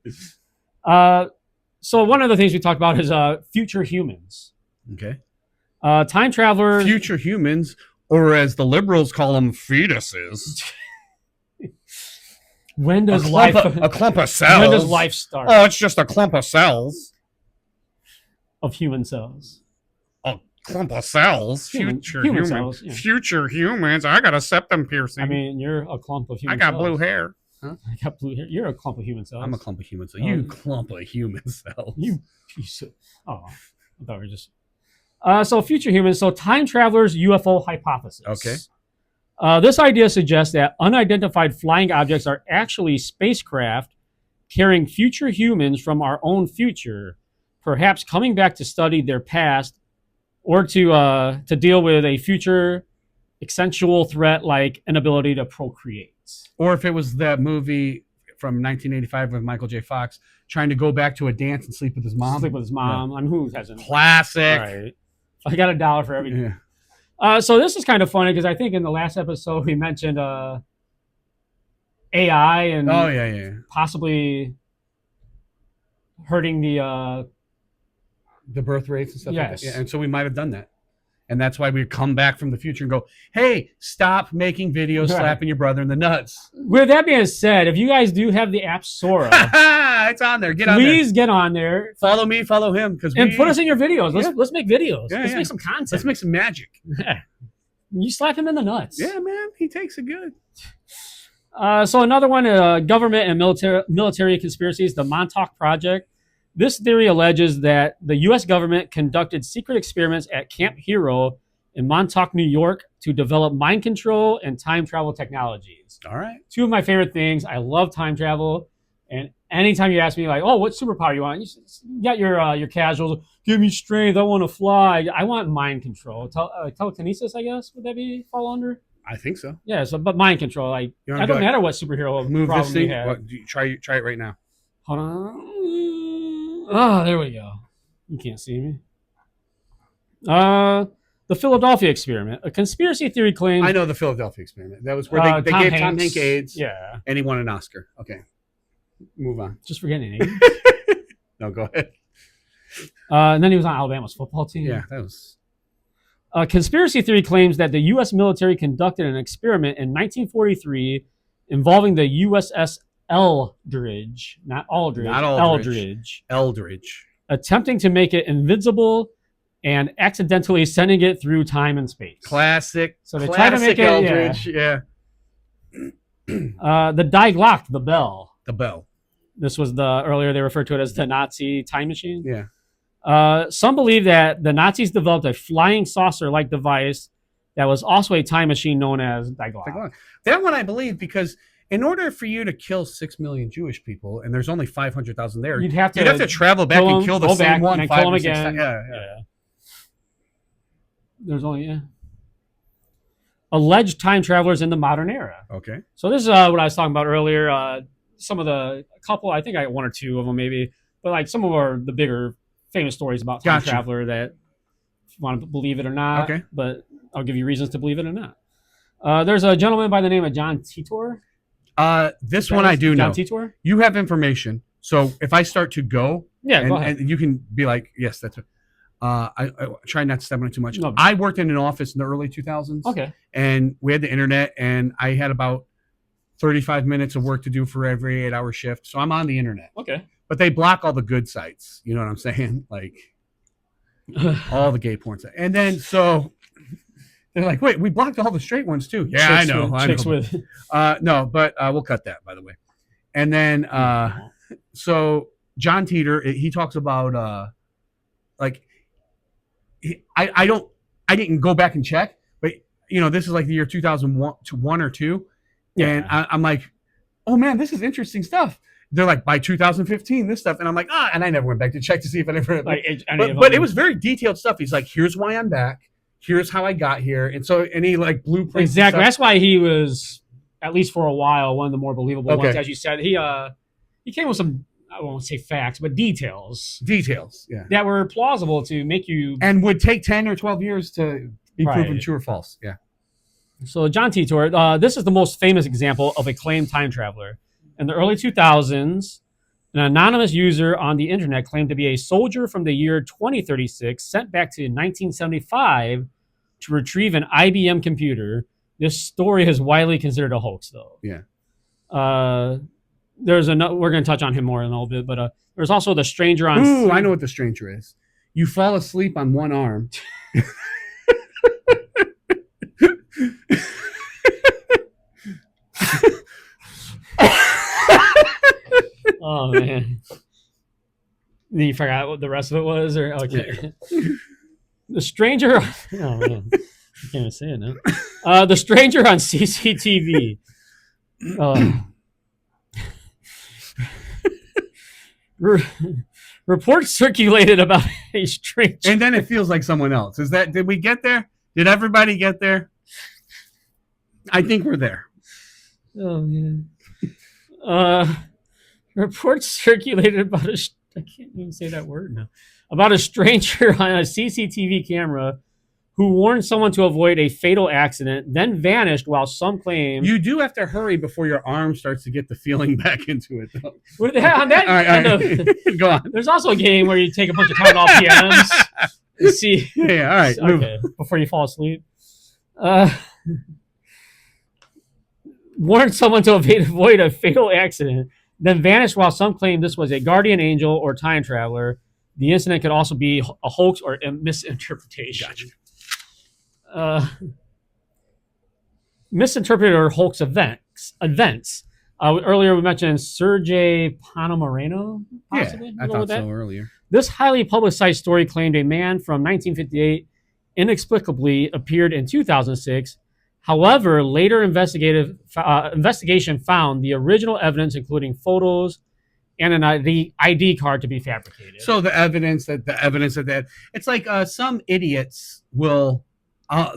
So one of the things we talked about is future humans. Okay. Time travelers. Future humans, or as the liberals call them, fetuses. When does a clump of cells? When does life start? Oh, it's just a clump of cells. of human cells. A clump of cells. Future human humans. cells, yeah. Future humans. I got a septum piercing. I mean, you're a clump of human I got cells. blue hair. Huh? I got blue hair. You're a clump of human cells. I'm a clump of human cells. You clump of human cells. You piece of... Oh, I thought we were just... So future humans. So time travelers UFO hypothesis. Okay. This idea suggests that unidentified flying objects are actually spacecraft carrying future humans from our own future, perhaps coming back to study their past or to deal with a future existential threat like inability to procreate. Or if it was that movie from 1985 with Michael J. Fox trying to go back to a dance and sleep with his mom. Sleep with his mom. Yeah. I mean, who hasn't? Classic. Right. I got $1 for everything. Yeah. So this is kind of funny because I think in the last episode we mentioned AI and possibly hurting the birth rates and stuff yes. like that. Yeah, and so we might have done that. And that's why we come back from the future and go, hey, stop making videos slapping your brother in the nuts. With that being said, if you guys do have the app Sora, it's on there. Get on there. Please get on there. Follow me, follow him. And put us in your videos. Let's make videos. Yeah, let's make some content. Let's make some magic. You slap him in the nuts. Yeah, man. He takes it good. So another one, government and military conspiracies, the Montauk Project. This theory alleges that the U.S. government conducted secret experiments at Camp Hero in Montauk, New York, to develop mind control and time travel technologies. All right. Two of my favorite things. I love time travel, and anytime you ask me, like, "Oh, what superpower you want?" You got your casuals. Give me strength. I want to fly. I want mind control. Telekinesis, I guess. Would that fall under? I think so. Yeah. So, but mind control. Like, it don't matter what superhero move problem this thing. you have. What, try it right now. Hold on. Oh, there we go. You can't see me. The Philadelphia experiment. A conspiracy theory claims... I know the Philadelphia experiment. That was where they gave Tom Hanks AIDS. Yeah. And he won an Oscar. Okay. Move on. Just forgetting it. No, go ahead. And then he was on Alabama's football team. Yeah, that was... Conspiracy theory claims that the U.S. military conducted an experiment in 1943 involving the USS Eldridge, not Aldridge, Eldridge, attempting to make it invisible and accidentally sending it through time and space. Classic. So they tried to make it Eldridge. Yeah. The Die Glocke, the bell. The bell. This was earlier they referred to it as the Nazi time machine. Yeah. Some believe that the Nazis developed a flying saucer-like device that was also a time machine known as Die Glocke. That one I believe because in order for you to kill 6 million Jewish people, and there's only 500,000 there, you'd have to travel back and kill the same one 5 or 6 times. Yeah. There's only alleged time travelers in the modern era. Okay. So this is what I was talking about earlier. Some of a couple, I think I got one or two of them maybe, but like some of the bigger famous stories about time traveler that if you want to believe it or not. Okay. But I'll give you reasons to believe it or not. There's a gentleman by the name of John Titor. This one I do know. John Titor? You have information. So if I start to go, go ahead. And you can be like, yes, that's it. I try not to step on it too much. No. I worked in an office in the early 2000s. Okay. And we had the internet, and I had about 35 minutes of work to do for every 8-hour shift. So I'm on the internet. Okay. But they block all the good sites. You know what I'm saying? Like all the gay porn sites. And then so they're like, wait, we blocked all the straight ones too. Yeah, I know. No, but we'll cut that, by the way. And then so John Teeter, he talks about I didn't go back and check, but this is like the year 2001 to 1 or 2. Yeah. And I'm like, oh man, this is interesting stuff. They're like, by 2015, this stuff. And I'm like, and I never went back to check to see if I ever, but it was very detailed stuff. He's like, here's why I'm back. Here's how I got here. And so, and he like blueprints. Exactly. That's why he was, at least for a while, one of the more believable ones. As you said, he came with some, I won't say facts, but details. Yeah. That were plausible to make you. And would take 10 or 12 years to be proven true or false. Yeah. So John Titor, this is the most famous example of a claimed time traveler. In the early 2000s, an anonymous user on the internet claimed to be a soldier from the year 2036 sent back to 1975 to retrieve an IBM computer. This story is widely considered a hoax, though. Yeah. We're going to touch on him more in a little bit, but there's also the stranger on... Ooh, I know what the stranger is. You fall asleep on one arm. Oh man. You forgot what the rest of it was, or okay. The stranger. Oh man, I can't even say it now. The stranger on CCTV. Reports circulated about a stranger. And then it feels like someone else. Did we get there? Did everybody get there? I think we're there. Oh man. Reports circulated about I can't even say that word now. About a stranger on a CCTV camera who warned someone to avoid a fatal accident, then vanished while some claim... You do have to hurry before your arm starts to get the feeling back into it, though. On that all right. Go on. There's also a game where you take a bunch of countdown PMs and see... Yeah, all right. Okay, before you fall asleep. Warned someone to avoid a fatal accident, then vanished while some claim this was a guardian angel or time traveler. The incident could also be a hoax or a misinterpretation. Gotcha. Misinterpreted or hoax events. Earlier we mentioned Sergey Ponomoreno, possibly? Yeah, I thought so earlier. This highly publicized story claimed a man from 1958 inexplicably appeared in 2006. However, later investigation found the original evidence, including photos and an ID card, to be fabricated. So the evidence that it's like some idiots will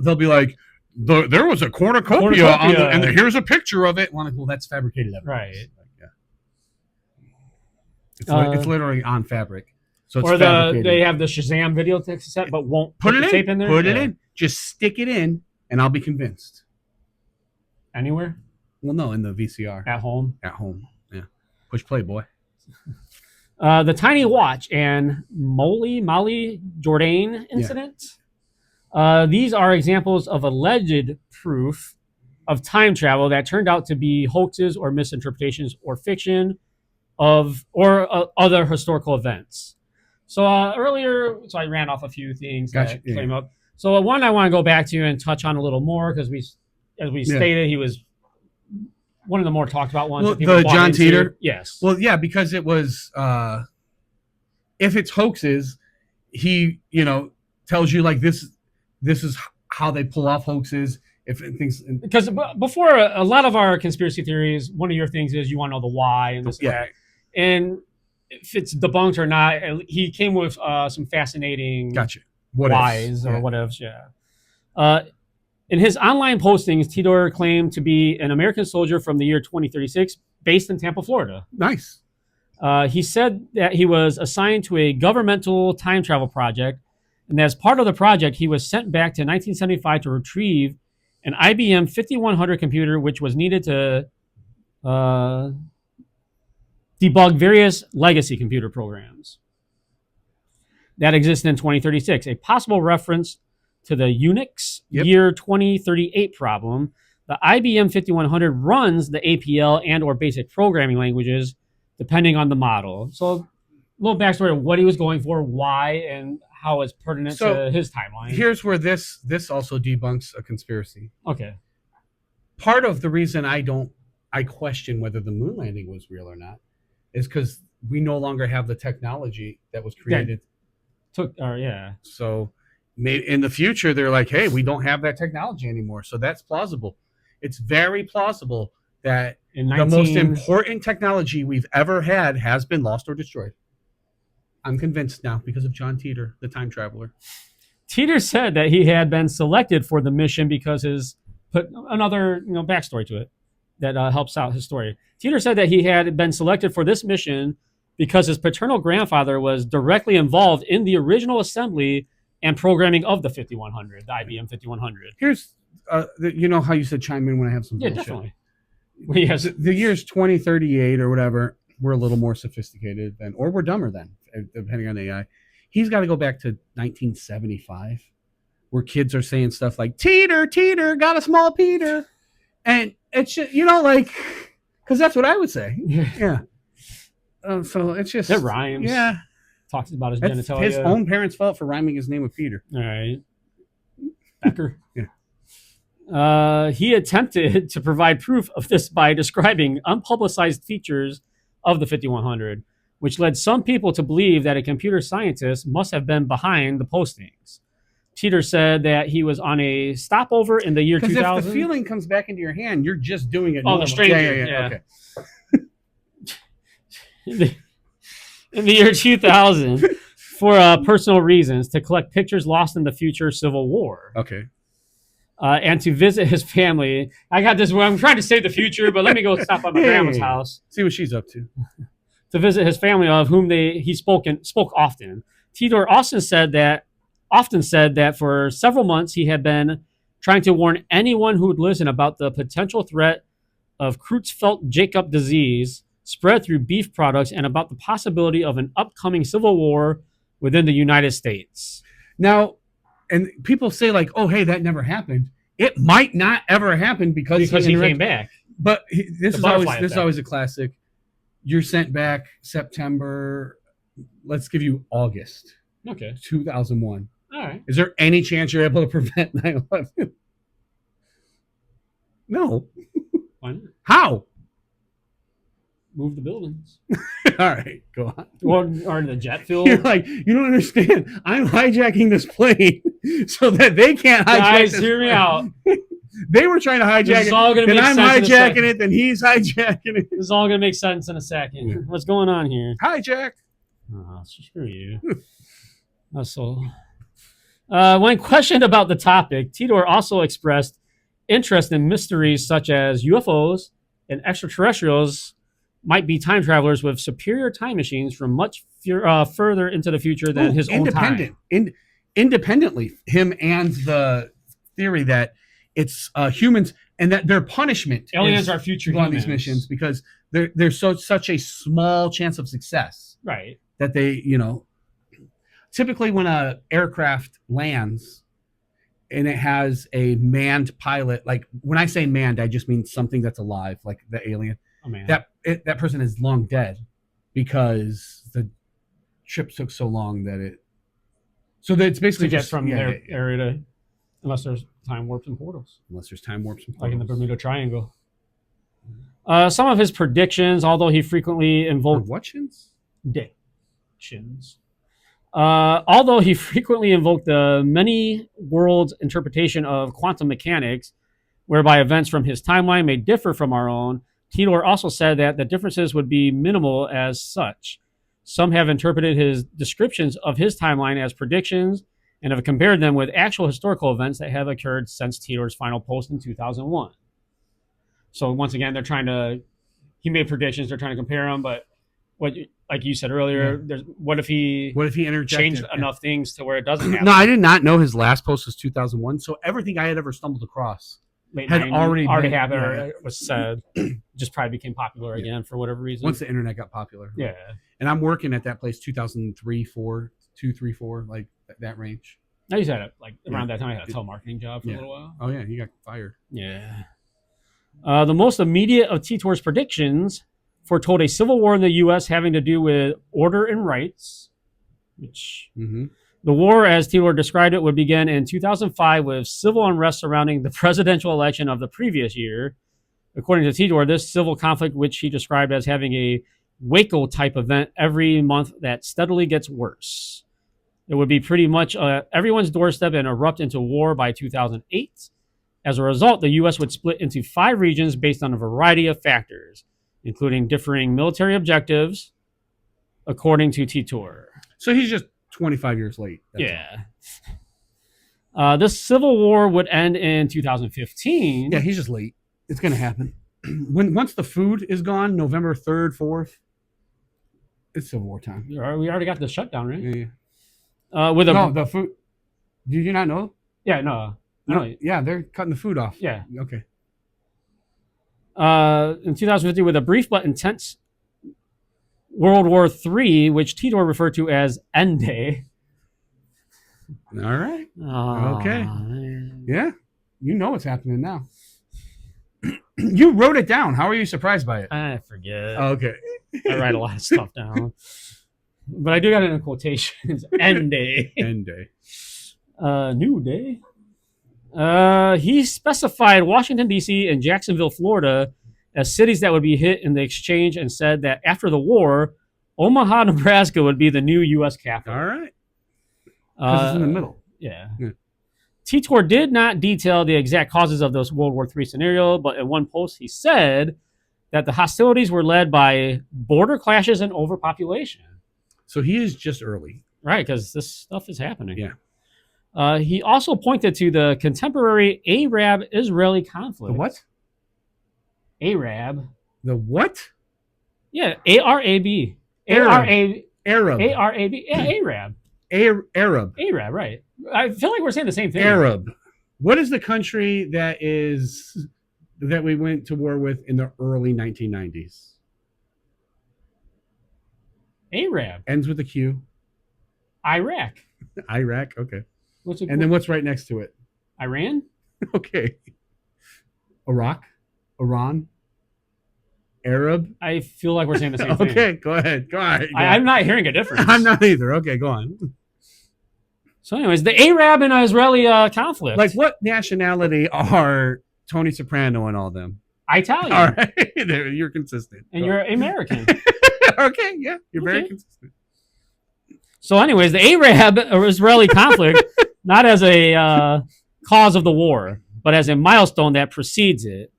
they'll be like, there was a cornucopia and here's a picture of it. Well, that's fabricated evidence. Right. Yeah. It's literally on fabric. So it's fabricated. They have the Shazam video set, but won't put the tape in there. Put it in. Just stick it in, and I'll be convinced. Anywhere? Well, no, in the VCR. At home? At home, yeah. Push play, boy. The Tiny Watch and Molly Jourdain incident. Yeah. These are examples of alleged proof of time travel that turned out to be hoaxes or misinterpretations or fiction of other historical events. So earlier, I ran off a few things that came up. So one I want to go back to and touch on a little more because as we stated, he was one of the more talked about ones. Well, the John Teeter? Yes. Well, yeah, because it was, if it's hoaxes, he, tells you like this is how they pull off hoaxes. Because before a lot of our conspiracy theories, one of your things is you want to know the why and this and that. And if it's debunked or not, he came with some fascinating whys or whatever. Yeah. In his online postings, Teeter claimed to be an American soldier from the year 2036 based in Tampa, Florida. Nice. He said that he was assigned to a governmental time travel project, and as part of the project, he was sent back to 1975 to retrieve an IBM 5100 computer, which was needed to debug various legacy computer programs that existed in 2036. A possible reference to the Unix year 2038 problem. The IBM 5100 runs the APL and or basic programming languages, depending on the model. So a little backstory of what he was going for, why, and how it's pertinent to his timeline. Here's where this also debunks a conspiracy. Okay. Part of the reason I question whether the moon landing was real or not is because we no longer have the technology that was created. So maybe in the future, they're like, hey, we don't have that technology anymore. So that's plausible. It's very plausible that the most important technology we've ever had has been lost or destroyed. I'm convinced now because of John Teeter, the time traveler. Teeter said that he had been selected for the mission because put another backstory to it that helps out his story. Teeter said that he had been selected for this mission because his paternal grandfather was directly involved in the original assembly and programming of the 5100, the IBM 5100. Here's, how you said chime in when I have some bullshit. Definitely. Well, yes. The year's 2038 or whatever, we're a little more sophisticated then, or we're dumber then, depending on AI. He's got to go back to 1975, where kids are saying stuff like, Teeter, got a small Peter. And it's just, because that's what I would say. Yeah. So it's just. It rhymes. Yeah. talks about his That's genitalia. his own parents' fault for rhyming his name with Peter. All right. Becker. Yeah. He attempted to provide proof of this by describing unpublicized features of the 5100, which led some people to believe that a computer scientist must have been behind the postings. Teeter said that he was on a stopover in the year 2000. Because if the feeling comes back into your hand, you're just doing it. Oh, the stranger. Yeah. Okay. In the year 2000, for personal reasons, to collect pictures lost in the future Civil War. Okay. And to visit his family. I got this. I'm trying to save the future, but let me go stop by my grandma's house. See what she's up to. To visit his family, of whom he spoke often. Tidor often said that for several months he had been trying to warn anyone who would listen about the potential threat of Creutzfeldt-Jakob disease spread through beef products and about the possibility of an upcoming civil war within the United States. Now, and people say like, oh, hey, that never happened. It might not ever happen because he came back. But this is always a classic. You're sent back September. Let's give you August. Okay. 2001. All right. Is there any chance you're able to prevent 9/11? No. Why not? How? Move the buildings. All right, go on. Or the jet fuel. You're like, you don't understand. I'm hijacking this plane so that they can't hijack. Guys, hear me out. They were trying to hijack it. Then I'm hijacking it. Then he's hijacking it. This is all going to make sense in a second. Yeah. What's going on here? Hijack. Oh, screw you. When questioned about the topic, Tidor also expressed interest in mysteries such as UFOs and extraterrestrials might be time travelers with superior time machines from much further into the future than his own time. Independently, him and the theory that it's humans and that their punishment aliens are future on these missions because there's such a small chance of success. Right. That they, typically when a aircraft lands and it has a manned pilot, like when I say manned, I just mean something that's alive, like the alien. Oh, man. That person is long dead because the trip took so long that it's basically to get from their area to, unless there's time warps and portals. Like in the Bermuda Triangle. Some of his predictions, although he frequently invoked although he frequently invoked the many worlds interpretation of quantum mechanics, whereby events from his timeline may differ from our own, Tidor also said that the differences would be minimal as such. Some have interpreted his descriptions of his timeline as predictions and have compared them with actual historical events that have occurred since Tidor's final post in 2001. So once again, he made predictions, they're trying to compare them, but like you said earlier, what if he changed enough things to where it doesn't happen? No, I did not know his last post was 2001, so everything I had ever stumbled across had already happened or was said. Just probably became popular again for whatever reason. Once the internet got popular. Yeah. And I'm working at that place 2003, 4, 2, 3, 4, like that range. I used to have around that time I had a telemarketing job for a little while. Oh yeah, he got fired. Yeah. The most immediate of Titor's predictions foretold a civil war in the U.S. having to do with order and rights, which the war, as Tidor described it, would begin in 2005 with civil unrest surrounding the presidential election of the previous year. According to Tidor, this civil conflict, which he described as having a Waco-type event every month that steadily gets worse. It would be pretty much everyone's doorstep and erupt into war by 2008. As a result, the U.S. would split into 5 regions based on a variety of factors, including differing military objectives, according to Tidor. So he's just 25 years late. This civil war would end in 2015. Yeah, he's just late. It's going to happen. Once the food is gone, November 3rd, 4th, it's Civil War time. We already got the shutdown, right? Yeah. The food. Did you not know? Yeah, no. Yeah, they're cutting the food off. Yeah. Okay. In 2015, with a brief but intense World War III, which Tidor referred to as End Day. All right. Okay. Man. Yeah. You know what's happening now. You wrote it down. How are you surprised by it? I forget. Okay. I write a lot of stuff down. but I do got it in quotations. End day. End day. New day. He specified Washington, D.C. and Jacksonville, Florida as cities that would be hit in the exchange and said that after the war, Omaha, Nebraska would be the new U.S. capital. All right. Because it's in the middle. Yeah. Titor did not detail the exact causes of this World War III scenario, but in one post he said that the hostilities were led by border clashes and overpopulation. So he is just early. Right, because this stuff is happening. Yeah. He also pointed to the contemporary Arab-Israeli conflict. The what? Arab. The what? Yeah, A-R-A-B. Arab. Arab. A-R-A-B. Yeah, Arab. Arab. Arab, right. I feel like we're saying the same thing. Arab. What is the country that we went to war with in the early 1990s? Arab. Ends with a Q. Iraq. Iraq. Okay. And then what's right next to it? Iran. Okay. Iraq. Iran. Arab. I feel like we're saying the same thing. Okay, go ahead. Go on. I'm not hearing a difference. I'm not either. Okay, go on. So, anyways, the Arab and Israeli conflict. Like, what nationality are Tony Soprano and all them? Italian. All right, you're consistent. And you're American. Okay, yeah, you're very consistent. So, anyways, the Arab or Israeli conflict, not as a cause of the war, but as a milestone that precedes it.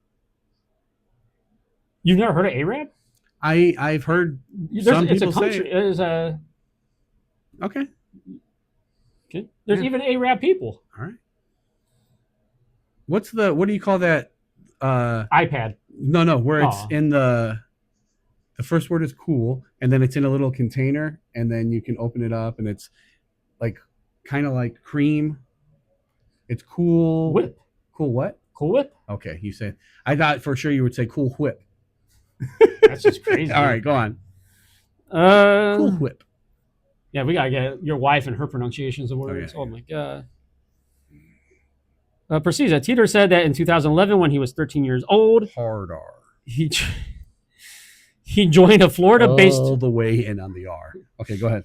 You've never heard of Arab? I've heard some people say it. It is a okay. Okay. There's even Arab people. All right. What do you call that? iPad. No, where it's in the first word is cool, and then it's in a little container, and then you can open it up, and it's like kind of like cream. It's cool. Whip. Cool what? Cool Whip. Okay, you said. I thought for sure you would say Cool Whip. That's just crazy. All right, go on. Cool Whip. Yeah, we gotta get your wife and her pronunciations of words. Oh my god. Proceeds. Teeter said that in 2011, when he was 13 years old, hard R. He joined a Florida-based all the way in on the R. Okay, go ahead.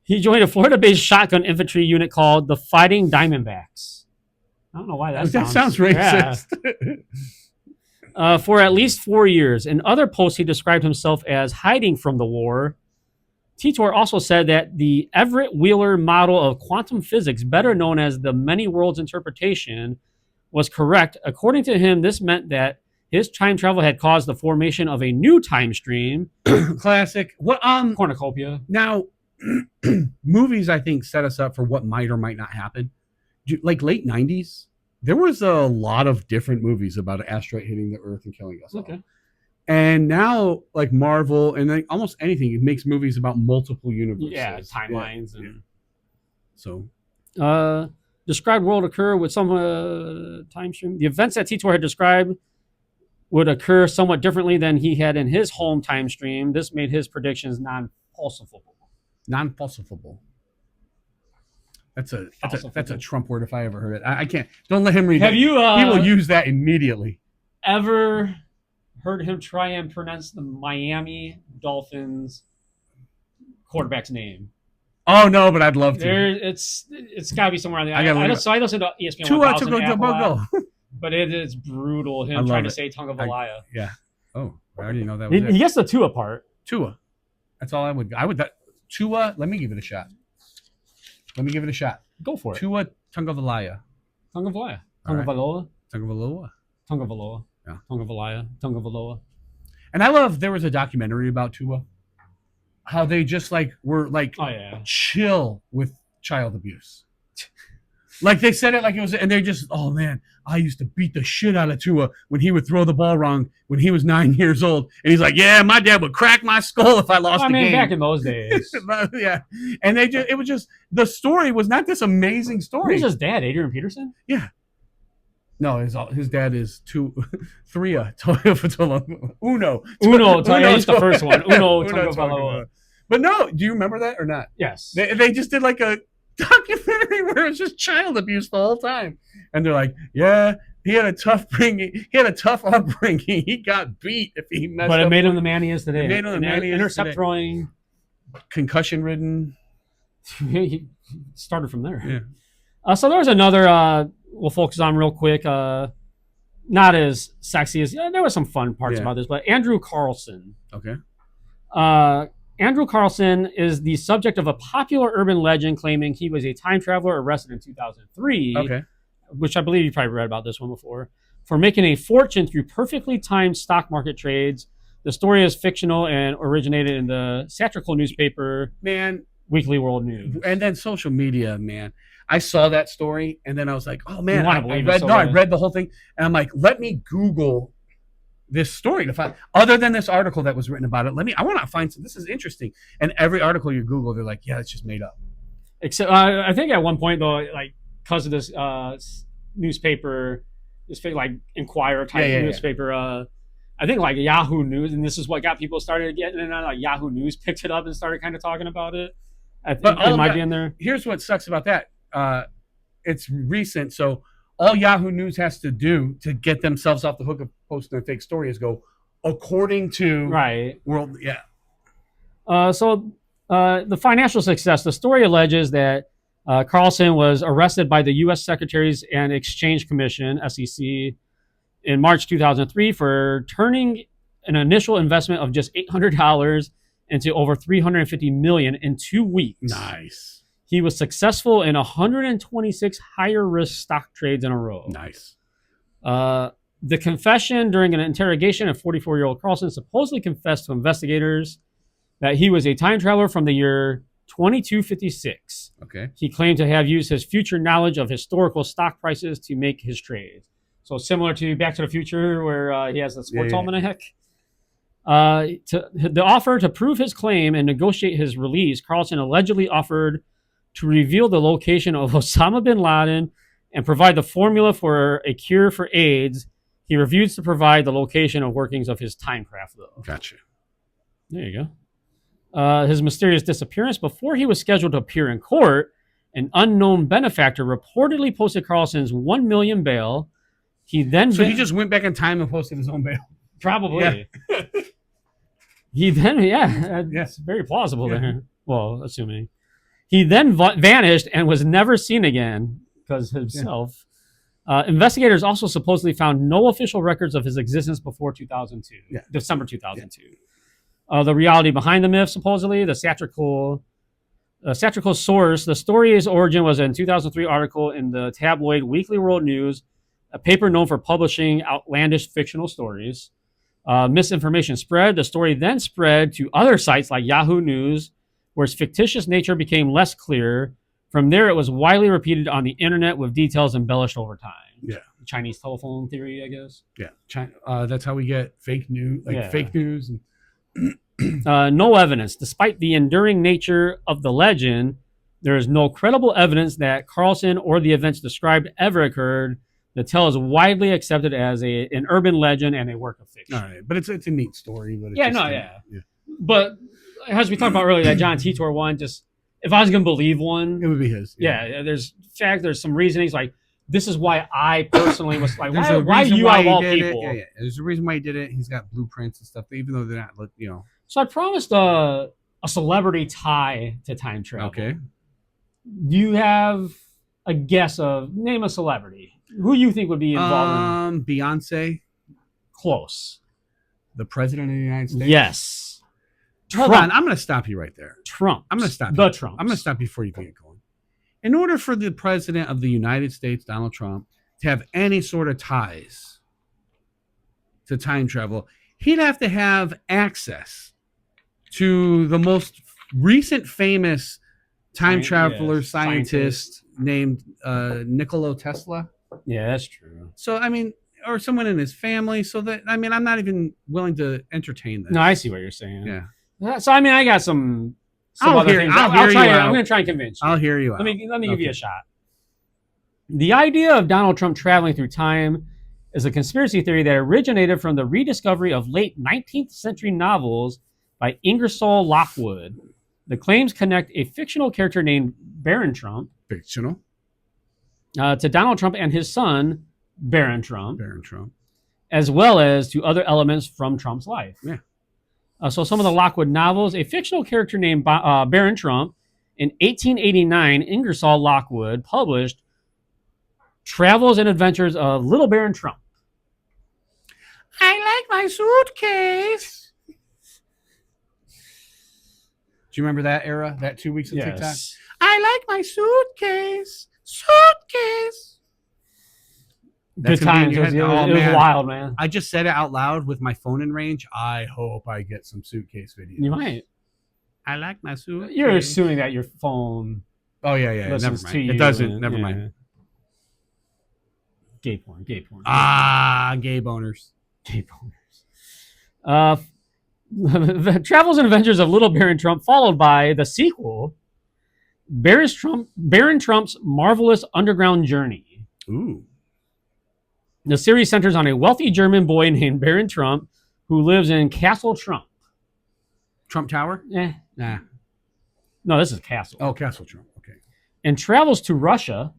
He joined a Florida-based shotgun infantry unit called the Fighting Diamondbacks. I don't know why that sounds racist. Yeah. For at least 4 years. In other posts, he described himself as hiding from the war. Titor also said that the Everett Wheeler model of quantum physics, better known as the many worlds interpretation, was correct. According to him, this meant that his time travel had caused the formation of a new time stream. Classic. What cornucopia. Now, movies I think set us up for what might or might not happen. Like late 90s, there was a lot of different movies about an asteroid hitting the Earth and killing us. Okay. And now, like Marvel and like almost anything, it makes movies about multiple universes. Yeah, timelines. Yeah. And So, described world occur with some time stream. The events that Titor had described would occur somewhat differently than he had in his home time stream. This made his predictions non-falsifiable. Non-falsifiable. That's a Trump word if I ever heard it. I can't. Don't let him read it. Have you? He will use that immediately. Ever heard him try and pronounce the Miami Dolphins quarterback's name? Oh no, but I'd love to. It's got to be somewhere on the. I listen to ESPN Tua 1000 but it is brutal. Him trying to say Tagovailoa. Yeah. Oh, I already know that was He gets the Tua part. Tua. That's all I would. Tua. Let me give it a shot. Go for it. Tua Tagovailoa. Tagovailoa. Yeah. Tagovailoa. And I love there was a documentary about Tua. How they just were chill with child abuse. Like they said it like it was, and they're just, oh man, I used to beat the shit out of Tua when he would throw the ball wrong when he was 9 years old. And he's like, yeah, my dad would crack my skull if I lost the game. Back in those days. Yeah. And it was just, the story was not this amazing story. Who's his dad, Adrian Peterson? Yeah. No, his dad is Uno. He's the first one. Uno Tagovailoa. But no, do you remember that or not? Yes. They just did like a documentary where it's just child abuse the whole time. And they're like, yeah, He had a tough bringing. He had a tough upbringing. He got beat if he messed up. But it made him the man he is today. It made him the man he is intercept today. throwing. Concussion ridden. He started from there. Yeah. So there was another we'll focus on real quick. Not as sexy as there was some fun parts about this, but Andrew Carlson. Okay. Andrew Carlson is the subject of a popular urban legend claiming he was a time traveler arrested in 2003. Okay. Which I believe you probably read about this one before, for making a fortune through perfectly timed stock market trades. The story is fictional and originated in the satirical newspaper, Weekly World News. And then social media, man. I saw that story, and then I was like, oh, man. I read the whole thing, and I'm like, let me Google this story to find, other than this article that was written about it. I want to find some, this is interesting. And every article you Google, they're like, yeah, it's just made up. Except, I think at one point, though, like, because of this newspaper, this like Inquirer type newspaper, I think like Yahoo News, and this is what got people started getting it on. Like Yahoo News picked it up and started kind of talking about it. I think it might be in there. Here's what sucks about that: it's recent, so all Yahoo News has to do to get themselves off the hook of posting a fake story is go according to world. Yeah. So the financial success. The story alleges that Carlson was arrested by the U.S. Securities and Exchange Commission (SEC) in March 2003 for turning an initial investment of just $800 into over $350 million in 2 weeks. Nice. He was successful in 126 higher risk stock trades in a row. Nice. The confession during an interrogation of 44-year-old Carlson supposedly confessed to investigators that he was a time traveler from the year 2256. Okay. He claimed to have used his future knowledge of historical stock prices to make his trades. So similar to Back to the Future, where he has the sports almanac. The offer to prove his claim and negotiate his release, Carlson allegedly offered to reveal the location of Osama bin Laden and provide the formula for a cure for AIDS. He refused to provide the location of workings of his timecraft, though. Gotcha. There you go. His mysterious disappearance. Before he was scheduled to appear in court, an unknown benefactor reportedly posted Carlson's $1 million bail. He just went back in time and posted his own bail. Probably. Yeah. He then, it's very plausible there. Well, assuming. He then vanished and was never seen again because himself. Investigators also supposedly found no official records of his existence before 2002, December 2002. The reality behind the myth, supposedly, the satirical source. The story's origin was a 2003 article in the tabloid Weekly World News, a paper known for publishing outlandish fictional stories. Misinformation spread. The story then spread to other sites like Yahoo News, where its fictitious nature became less clear. From there, it was widely repeated on the internet with details embellished over time. Yeah. Chinese telephone theory, I guess. Yeah. That's how we get fake news, fake news. No evidence. Despite the enduring nature of the legend, there is no credible evidence that Carlson or the events described ever occurred. The tale is widely accepted as an urban legend and a work of fiction. All right, but it's a neat story. But But as we talked about earlier, that John Titor one, just if I was going to believe one, it would be his. Yeah, there's some reasonings like this is why I personally was like, why you of all people? Yeah. There's a reason why he did it. He's got blueprints and stuff, even though they're not, So I promised a celebrity tie to time travel. Okay. Do you have a guess of name a celebrity? Who you think would be involved? Beyonce. Close. The president of the United States. Yes. Hold on, I'm going to stop you right there. Trump. I'm going to stop you. Trump. I'm going to stop you before you get going. In order for the president of the United States, Donald Trump, to have any sort of ties to time travel, he'd have to have access to the most recent famous time traveler scientist named Nikola Tesla. Yeah, that's true. So, I mean, or someone in his family. So that, I mean, I'm not even willing to entertain this. No, I see what you're saying. Yeah. So, I mean, I got some other things. I'm going to try and convince you. I'll hear you out. Let me give you a shot. The idea of Donald Trump traveling through time is a conspiracy theory that originated from the rediscovery of late 19th century novels by Ingersoll Lockwood. The claims connect a fictional character named Baron Trump to Donald Trump and his son, Baron Trump. Baron Trump. As well as to other elements from Trump's life. Yeah. So some of the Lockwood novels, a fictional character named Baron Trump, in 1889, Ingersoll Lockwood published Travels and Adventures of Little Baron Trump. I like my suitcase. Do you remember that era? That 2 weeks of TikTok? I like my suitcase. Suitcase. Good times. It was wild, man. I just said it out loud with my phone in range. I hope I get some suitcase videos. You might. I like my suitcase. You're assuming that your phone. Oh yeah. Never mind. It doesn't. Never mind. Gay porn. Gay boners. Gay boners. The Travels and Adventures of Little Baron Trump, followed by the sequel, Baron Trump's Marvelous Underground Journey. Ooh. The series centers on a wealthy German boy named Baron Trump who lives in Castle Trump. Trump Tower? Nah. No, this is Castle. Oh, Castle Trump. Okay. And travels to Russia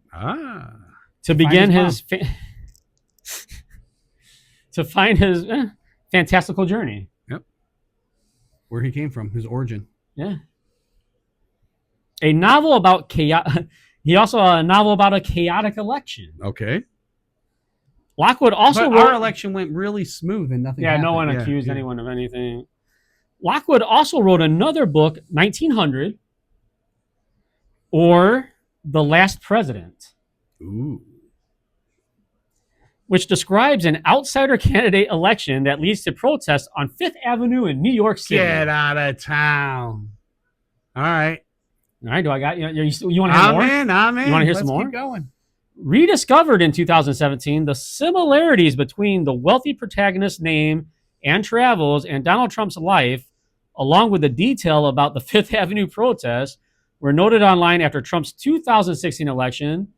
to begin to find his fantastical journey. Yep. Where he came from, his origin. Yeah. A novel about he also a novel about a chaotic election. Okay. Lockwood also wrote, our election went really smooth and nothing happened. No one accused anyone of anything. Lockwood also wrote another book, 1900, or The Last President. Ooh. Which describes an outsider candidate election that leads to protests on Fifth Avenue in New York City. Get out of town. All right. Do I got you? You want to hear more? I'm in. You want to hear some more? Keep going. Rediscovered in 2017, the similarities between the wealthy protagonist's name and travels and Donald Trump's life, along with the detail about the Fifth Avenue protests, were noted online after Trump's 2016 election.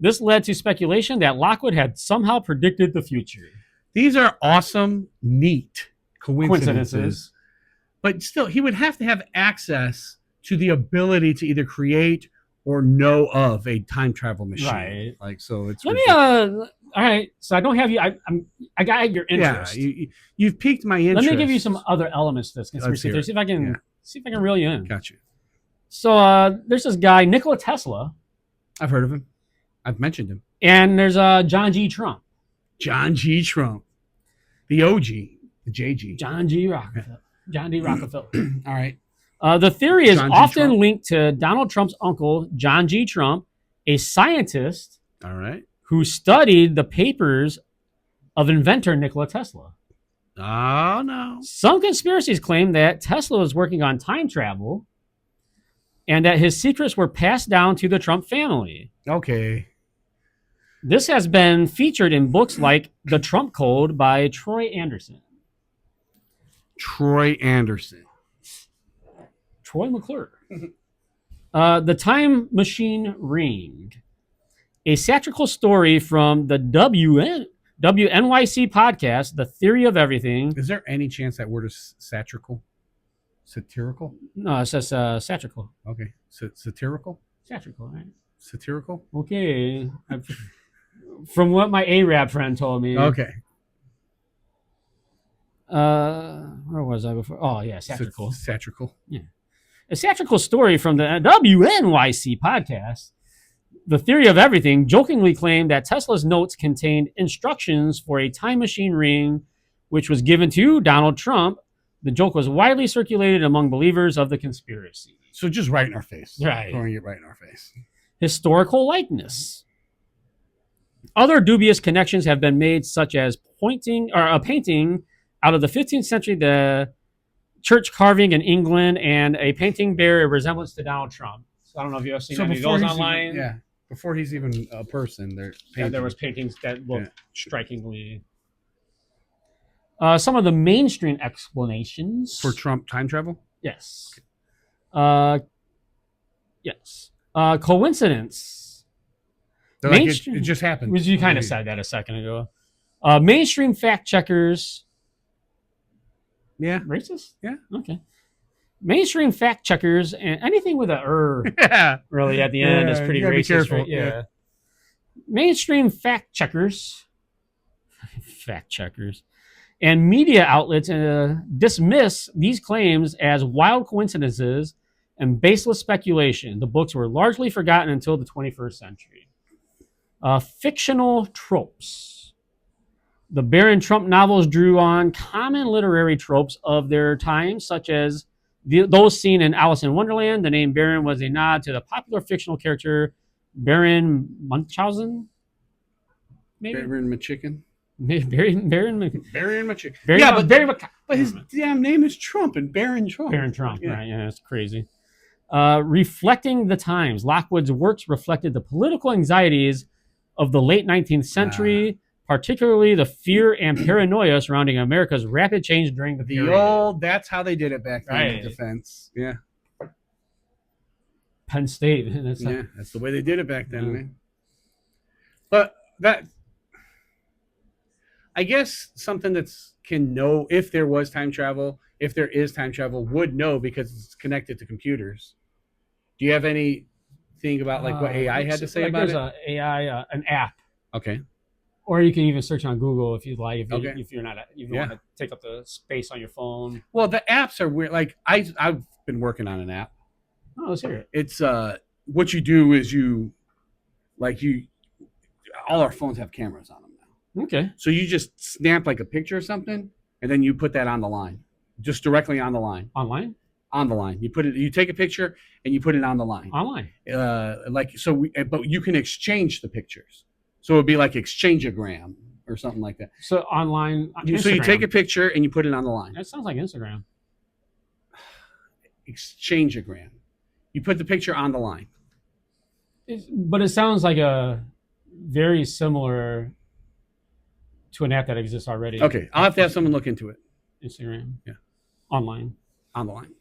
This led to speculation that Lockwood had somehow predicted the future. These are awesome, neat coincidences. But still, he would have to have access to the ability to either create or know of a time travel machine. Right. Like, so it's... Let me, all right. So I don't have you... I got your interest. Yeah, you've piqued my interest. Let me give you some other elements to this conspiracy theory. See if I can reel you in. Gotcha. So there's this guy, Nikola Tesla. I've heard of him. I've mentioned him. And there's John G. Trump. John G. Trump. The OG. The JG. John D. Rockefeller. All right. The theory is often linked to Donald Trump's uncle, John G. Trump, a scientist who studied the papers of inventor Nikola Tesla. Oh, no. Some conspiracies claim that Tesla was working on time travel and that his secrets were passed down to the Trump family. Okay. This has been featured in books like The Trump Code by Troy Anderson. Troy McClure. The Time Machine Ring. A satirical story from the WNYC podcast, The Theory of Everything. Is there any chance that word is satirical? Satirical? No, it says satirical. Okay. Satirical? Satirical, right? Satirical? Okay. From what my Arab friend told me. Okay. Where was I before? Oh, yeah, satirical. Satirical. Yeah. A satirical story from the WNYC podcast, The Theory of Everything, jokingly claimed that Tesla's notes contained instructions for a time machine ring, which was given to Donald Trump. The joke was widely circulated among believers of the conspiracy. So just right in our face. Right. Throwing it right in our face. Historical likeness. Other dubious connections have been made, such as a painting out of the 15th century, the church carving in England, and a painting bear a resemblance to Donald Trump. So I don't know if you've seen any of those online. Before he's even a person, there was paintings that looked strikingly. Some of the mainstream explanations for Trump time travel. Yes. Yes. Coincidence. Like it just happened. You kind of said that a second ago. Mainstream fact checkers. Yeah. Racist? Yeah. Okay. Mainstream fact checkers and anything with a really at the end is pretty racist. Be careful. Right? Yeah. Mainstream fact checkers fact checkers. And media outlets dismiss these claims as wild coincidences and baseless speculation. The books were largely forgotten until the 21st century. Fictional tropes. The Barron Trump novels drew on common literary tropes of their time, such as those seen in Alice in Wonderland. The name Baron was a nod to the popular fictional character Baron Munchausen. Maybe Baron McChicken. Baron McChicken. But his damn name is Trump and Baron Trump. Baron Trump, yeah. Right? Yeah, that's crazy. Reflecting the times, Lockwood's works reflected the political anxieties of the late 19th century, particularly the fear and paranoia surrounding America's rapid change during the period. That's how they did it back then in defense. Yeah. Penn State. That's the way they did it back then, man. But I guess something can know if there was time travel, if there is time travel, would know because it's connected to computers. Do you have anything about what AI had to say about it? There's an app. Okay. Or you can even search on Google if you'd like. If you're not, you want to take up the space on your phone. Well, the apps are weird. I've been working on an app. Oh, let's hear it. It's what you do is all our phones have cameras on them now. Okay. So you just snap a picture or something, and then you put that on the line, just directly on the line. Online. On the line, you take a picture and you put it on the line. Online. But you can exchange the pictures. So it'd be like Exchangeogram or something like that. So online. So you take a picture and you put it on the line. That sounds like Instagram. Exchangeogram. You put the picture on the line. But it sounds like a very similar to an app that exists already. Okay, I'll have to have someone look into it. Instagram. Yeah. Online. On the line.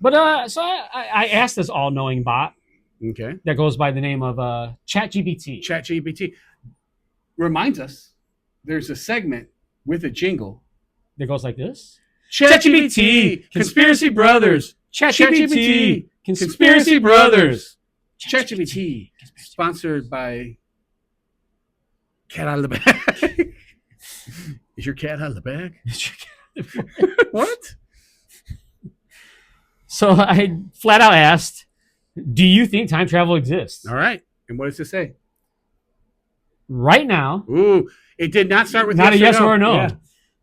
But so I asked this all-knowing bot. Okay. That goes by the name of ChatGPT. ChatGPT reminds us there's a segment with a jingle that goes like this. ChatGPT, Conspiracy Brothers. ChatGPT, Conspiracy Brothers. ChatGPT, sponsored by Cat Out of the Bag. Is your cat out of the bag? What? So I flat out asked, do you think time travel exists? All right. And what does it say? Right now. Ooh, it did not start with not a yes or a no. Yeah.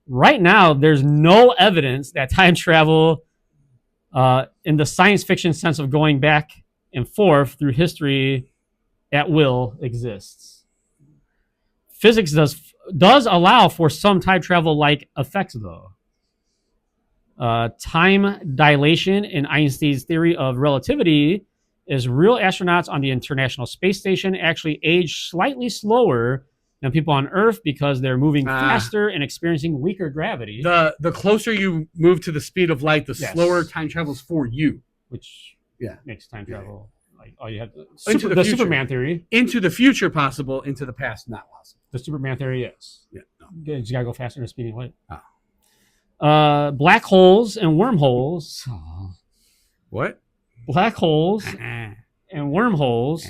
Right now, there's no evidence that time travel, in the science fiction sense of going back and forth through history at will, exists. Physics does allow for some time travel-like effects, though. Time dilation in Einstein's theory of relativity is real astronauts on the International Space Station actually age slightly slower than people on Earth because they're moving faster and experiencing weaker gravity. The closer you move to the speed of light, the slower time travels for you. Which makes time travel like all you have to... Into the future. Superman theory. Into the future possible, into the past not possible. The Superman theory, yes. Yeah. No. You just got to go faster than the speed of light. Oh. Black holes and wormholes. What? Black holes and wormholes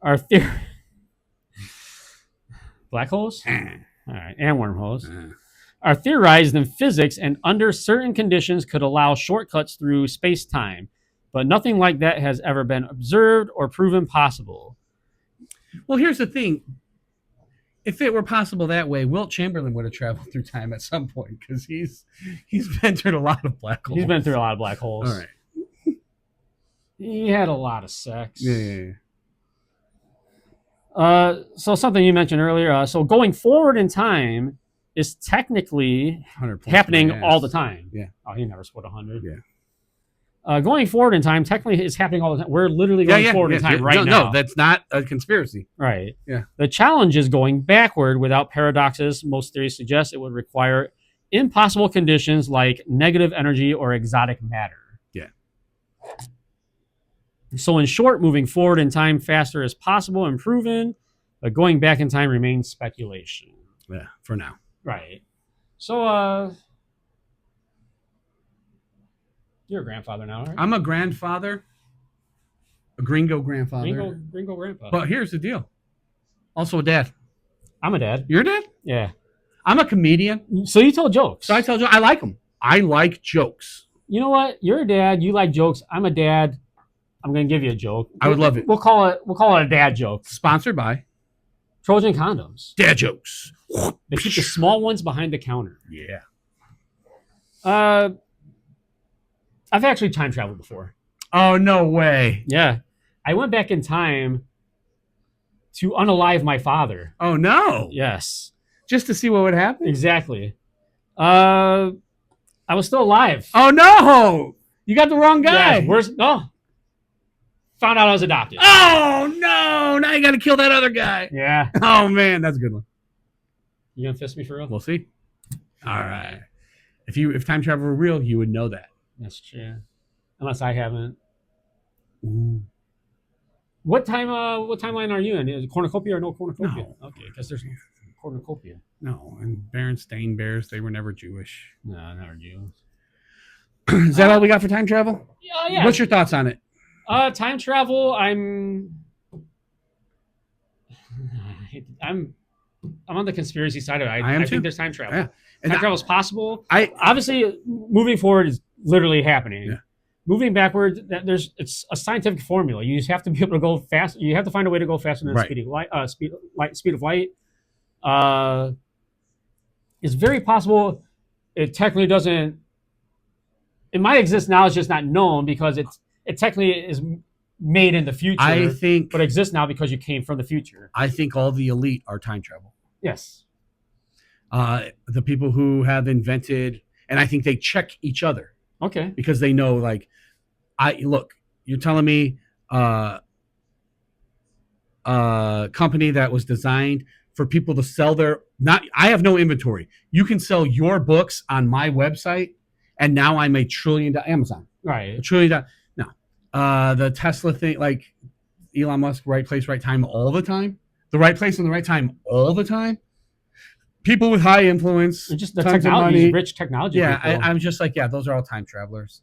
are black holes? All right, and wormholes are theorized in physics and under certain conditions could allow shortcuts through space-time, but nothing like that has ever been observed or proven possible. Well, here's the thing. If it were possible that way, Wilt Chamberlain would have traveled through time at some point because he's been through a lot of black holes. He's been through a lot of black holes. All right. He had a lot of sex. Yeah. So something you mentioned earlier. So going forward in time is technically happening all the time. Yeah. Oh, he never scored 100. Yeah. Going forward in time technically is happening all the time. We're literally going forward in time right now. No, that's not a conspiracy. Right. Yeah. The challenge is going backward without paradoxes. Most theories suggest it would require impossible conditions like negative energy or exotic matter. Yeah. So in short, moving forward in time faster is possible and proven, but going back in time remains speculation. Yeah, for now. Right. So, you're a grandfather now, right? I'm a grandfather. A gringo grandfather. Gringo grandfather. But here's the deal. Also a dad. I'm a dad. You're a dad? Yeah. I'm a comedian. So you tell jokes. So I tell jokes. I like them. I like jokes. You know what? You're a dad. You like jokes. I'm a dad. I'm gonna give you a joke. I would love it. We'll call it a dad joke. Sponsored by Trojan condoms. Dad jokes. They keep the small ones behind the counter. Yeah. I've actually time traveled before. Oh, no way. Yeah. I went back in time to unalive my father. Oh, no. Yes. Just to see what would happen? Exactly. I was still alive. Oh, no. You got the wrong guy. Yeah, found out I was adopted. Oh, no. Now you got to kill that other guy. Yeah. Oh, man. That's a good one. You going to fist me for real? We'll see. All right. If time travel were real, you would know that. That's true. Unless I haven't. Ooh. What timeline are you in? Is it cornucopia or no cornucopia? No. Okay, because there's cornucopia. No, and Berenstain Bears, they were never Jewish. No, never Jews. Is that all we got for time travel? Yeah. What's your thoughts on it? Time travel, I'm on the conspiracy side of it. I think there's time travel. Yeah. And Time travel is possible. Obviously moving forward is literally happening. Yeah. Moving backwards, it's a scientific formula. You just have to be able to go fast. You have to find a way to go faster than the speed of light. It's very possible. It technically doesn't. It might exist now. It's just not known because it technically is made in the future. But exists now because you came from the future. I think all the elite are time travel. Yes. The people who have invented, and I think they check each other. Okay. Because they know, like, you're telling me a company that was designed for people to sell I have no inventory. You can sell your books on my website, and now I'm $1 trillion Amazon. Right. $1 trillion. No. The Tesla thing, like Elon Musk, right place, right time all the time. The right place and the right time all the time. People with high influence, just the technology, rich technology. Yeah, I'm just like, those are all time travelers.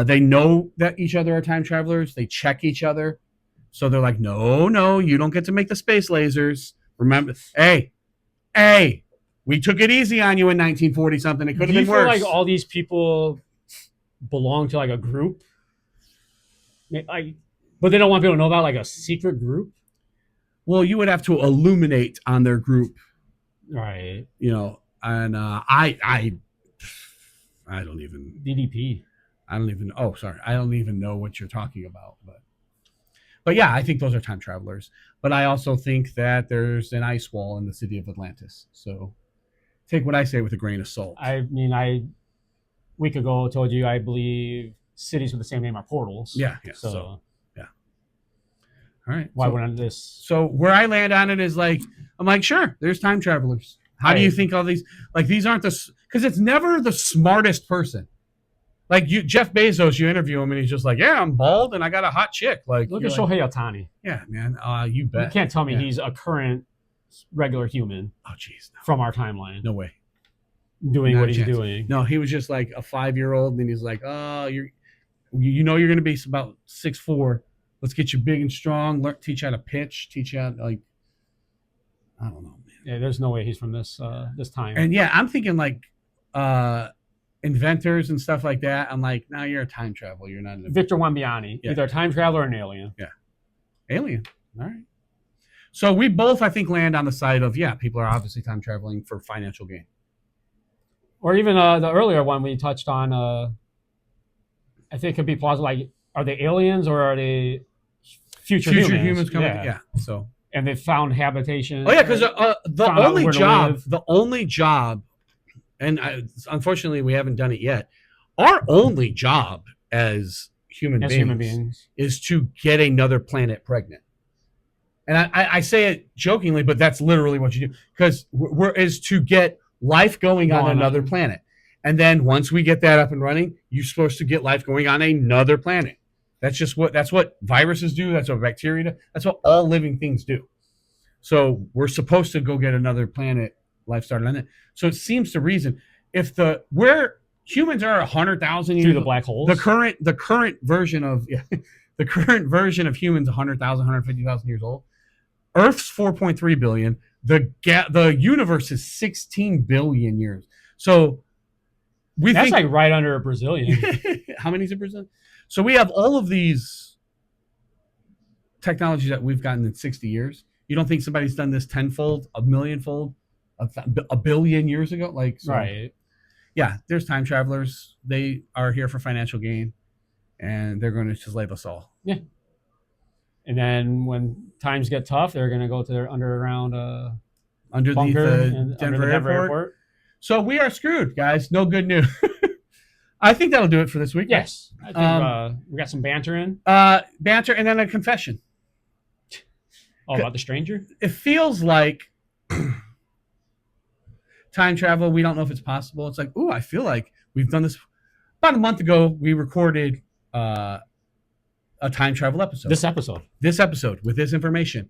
They know that each other are time travelers. They check each other. So they're like, no, you don't get to make the space lasers. Remember, hey, we took it easy on you in 1940 something. It could have been worse. Do you feel like all these people belong to like a group? But they don't want people to know about like a secret group? Well, you would have to illuminate on their group. Right. And I don't even DDP. I don't even know what you're talking about, but yeah, I think those are time travelers. But I also think that there's an ice wall in the city of Atlantis. So take what I say with a grain of salt. I mean, a week ago told you I believe cities with the same name are portals. Yeah. So yeah. All right. Why wouldn't this? So where I land on it is like, I'm like, sure, there's time travelers. How do you think all these, like, these aren't because it's never the smartest person. Like Jeff Bezos, you interview him and he's just like, yeah, I'm bald and I got a hot chick. Like, look at Shohei Ohtani. Yeah, man. You bet. You can't tell me he's a current regular human. Oh, jeez. No. From our timeline. No way. Doing what he's doing. No, he was just like a 5-year-old and he's like, oh, you're going to be about 6'4". Let's get you big and strong. Teach you how to pitch. Teach you how to, like, I don't know, man. Yeah, there's no way he's from this time. And yeah, I'm thinking like inventors and stuff like that. I'm like, no, you're a time traveler. You're not Victor Wembanyama, either a time traveler or an alien. Yeah, alien. All right. So we both, I think, land on the side of people are obviously time traveling for financial gain. Or even the earlier one we touched on. I think it could be plausible. Like, are they aliens or are they future humans coming? Yeah. So. And they found habitation. Oh yeah, because the only job, and unfortunately we haven't done it yet. Our only job as human beings is to get another planet pregnant. And I say it jokingly, but that's literally what you do, because is to get life going on another planet. And then once we get that up and running, you're supposed to get life going on another planet. That's what viruses do. That's what bacteria do. That's what all living things do. So we're supposed to go get another planet, life started on it. So it seems to reason where humans are 100,000 years through the black holes. The current version of humans 100,000, 150,000 years old. Earth's 4.3 billion. The universe is 16 billion years. So that's like right under a Brazilian. How many is a Brazilian? So we have all of these technologies that we've gotten in 60 years. You don't think somebody's done this tenfold, a millionfold, a billion years ago? Like, so, right. Yeah, there's time travelers. They are here for financial gain, and they're going to slay us all. Yeah. And then when times get tough, they're going to go to their underground underneath the Denver airport. So we are screwed, guys. No good news. I think that'll do it for this week. Yes. I think we got some banter in. Banter and then a confession. Oh, about the stranger? It feels like time travel. We don't know if it's possible. It's like, ooh, I feel like we've done this. About a month ago, we recorded a time travel episode. This episode with this information.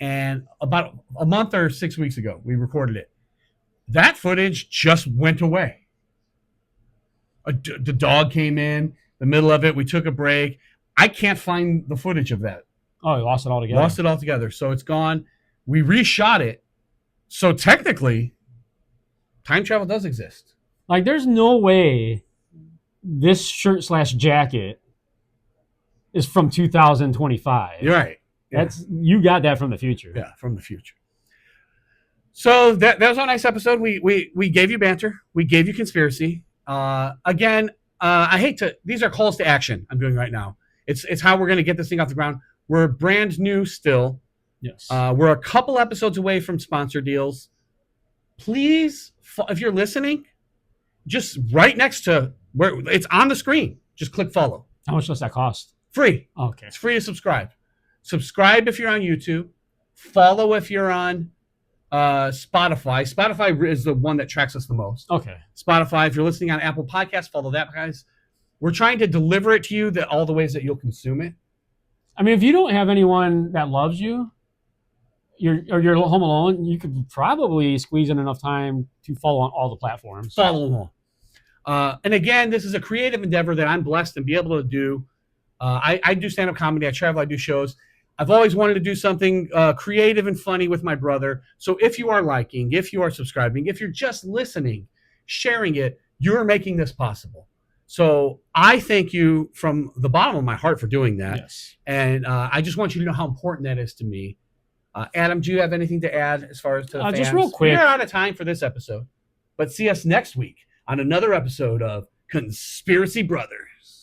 And about a month or 6 weeks ago, we recorded it. That footage just went away. The dog came in the middle of it. We took a break. I can't find the footage of that. Oh, you lost it altogether. Lost it altogether. So it's gone. We reshot it. So technically, time travel does exist. Like, there's no way this shirt/jacket is from 2025. You're right. Yeah. You got that from the future. Yeah, from the future. So that was a nice episode. We gave you banter. We gave you conspiracy. Again, I hate to. These are calls to action. I'm doing right now. It's how we're going to get this thing off the ground. We're brand new still. Yes. We're a couple episodes away from sponsor deals. Please, if you're listening, just right next to where it's on the screen, just click follow. How much does that cost? Free. Okay. It's free to subscribe. Subscribe if you're on YouTube. Follow if you're on Spotify. Spotify is the one that tracks us the most. Okay. Spotify, if you're listening on Apple Podcasts, follow that, guys. We're trying to deliver it to you all the ways that you'll consume it. I mean, if you don't have anyone that loves you, you're home alone, you could probably squeeze in enough time to follow on all the platforms. Follow along. And again, this is a creative endeavor that I'm blessed to be able to do. I do stand-up comedy. I travel. I do shows. I've always wanted to do something creative and funny with my brother. So if you are liking, if you are subscribing, if you're just listening, sharing it, you're making this possible. So I thank you from the bottom of my heart for doing that. Yes. And I just want you to know how important that is to me. Adam, do you have anything to add as far as to the fans? Just real quick. We're out of time for this episode. But see us next week on another episode of Conspiracy Brothers.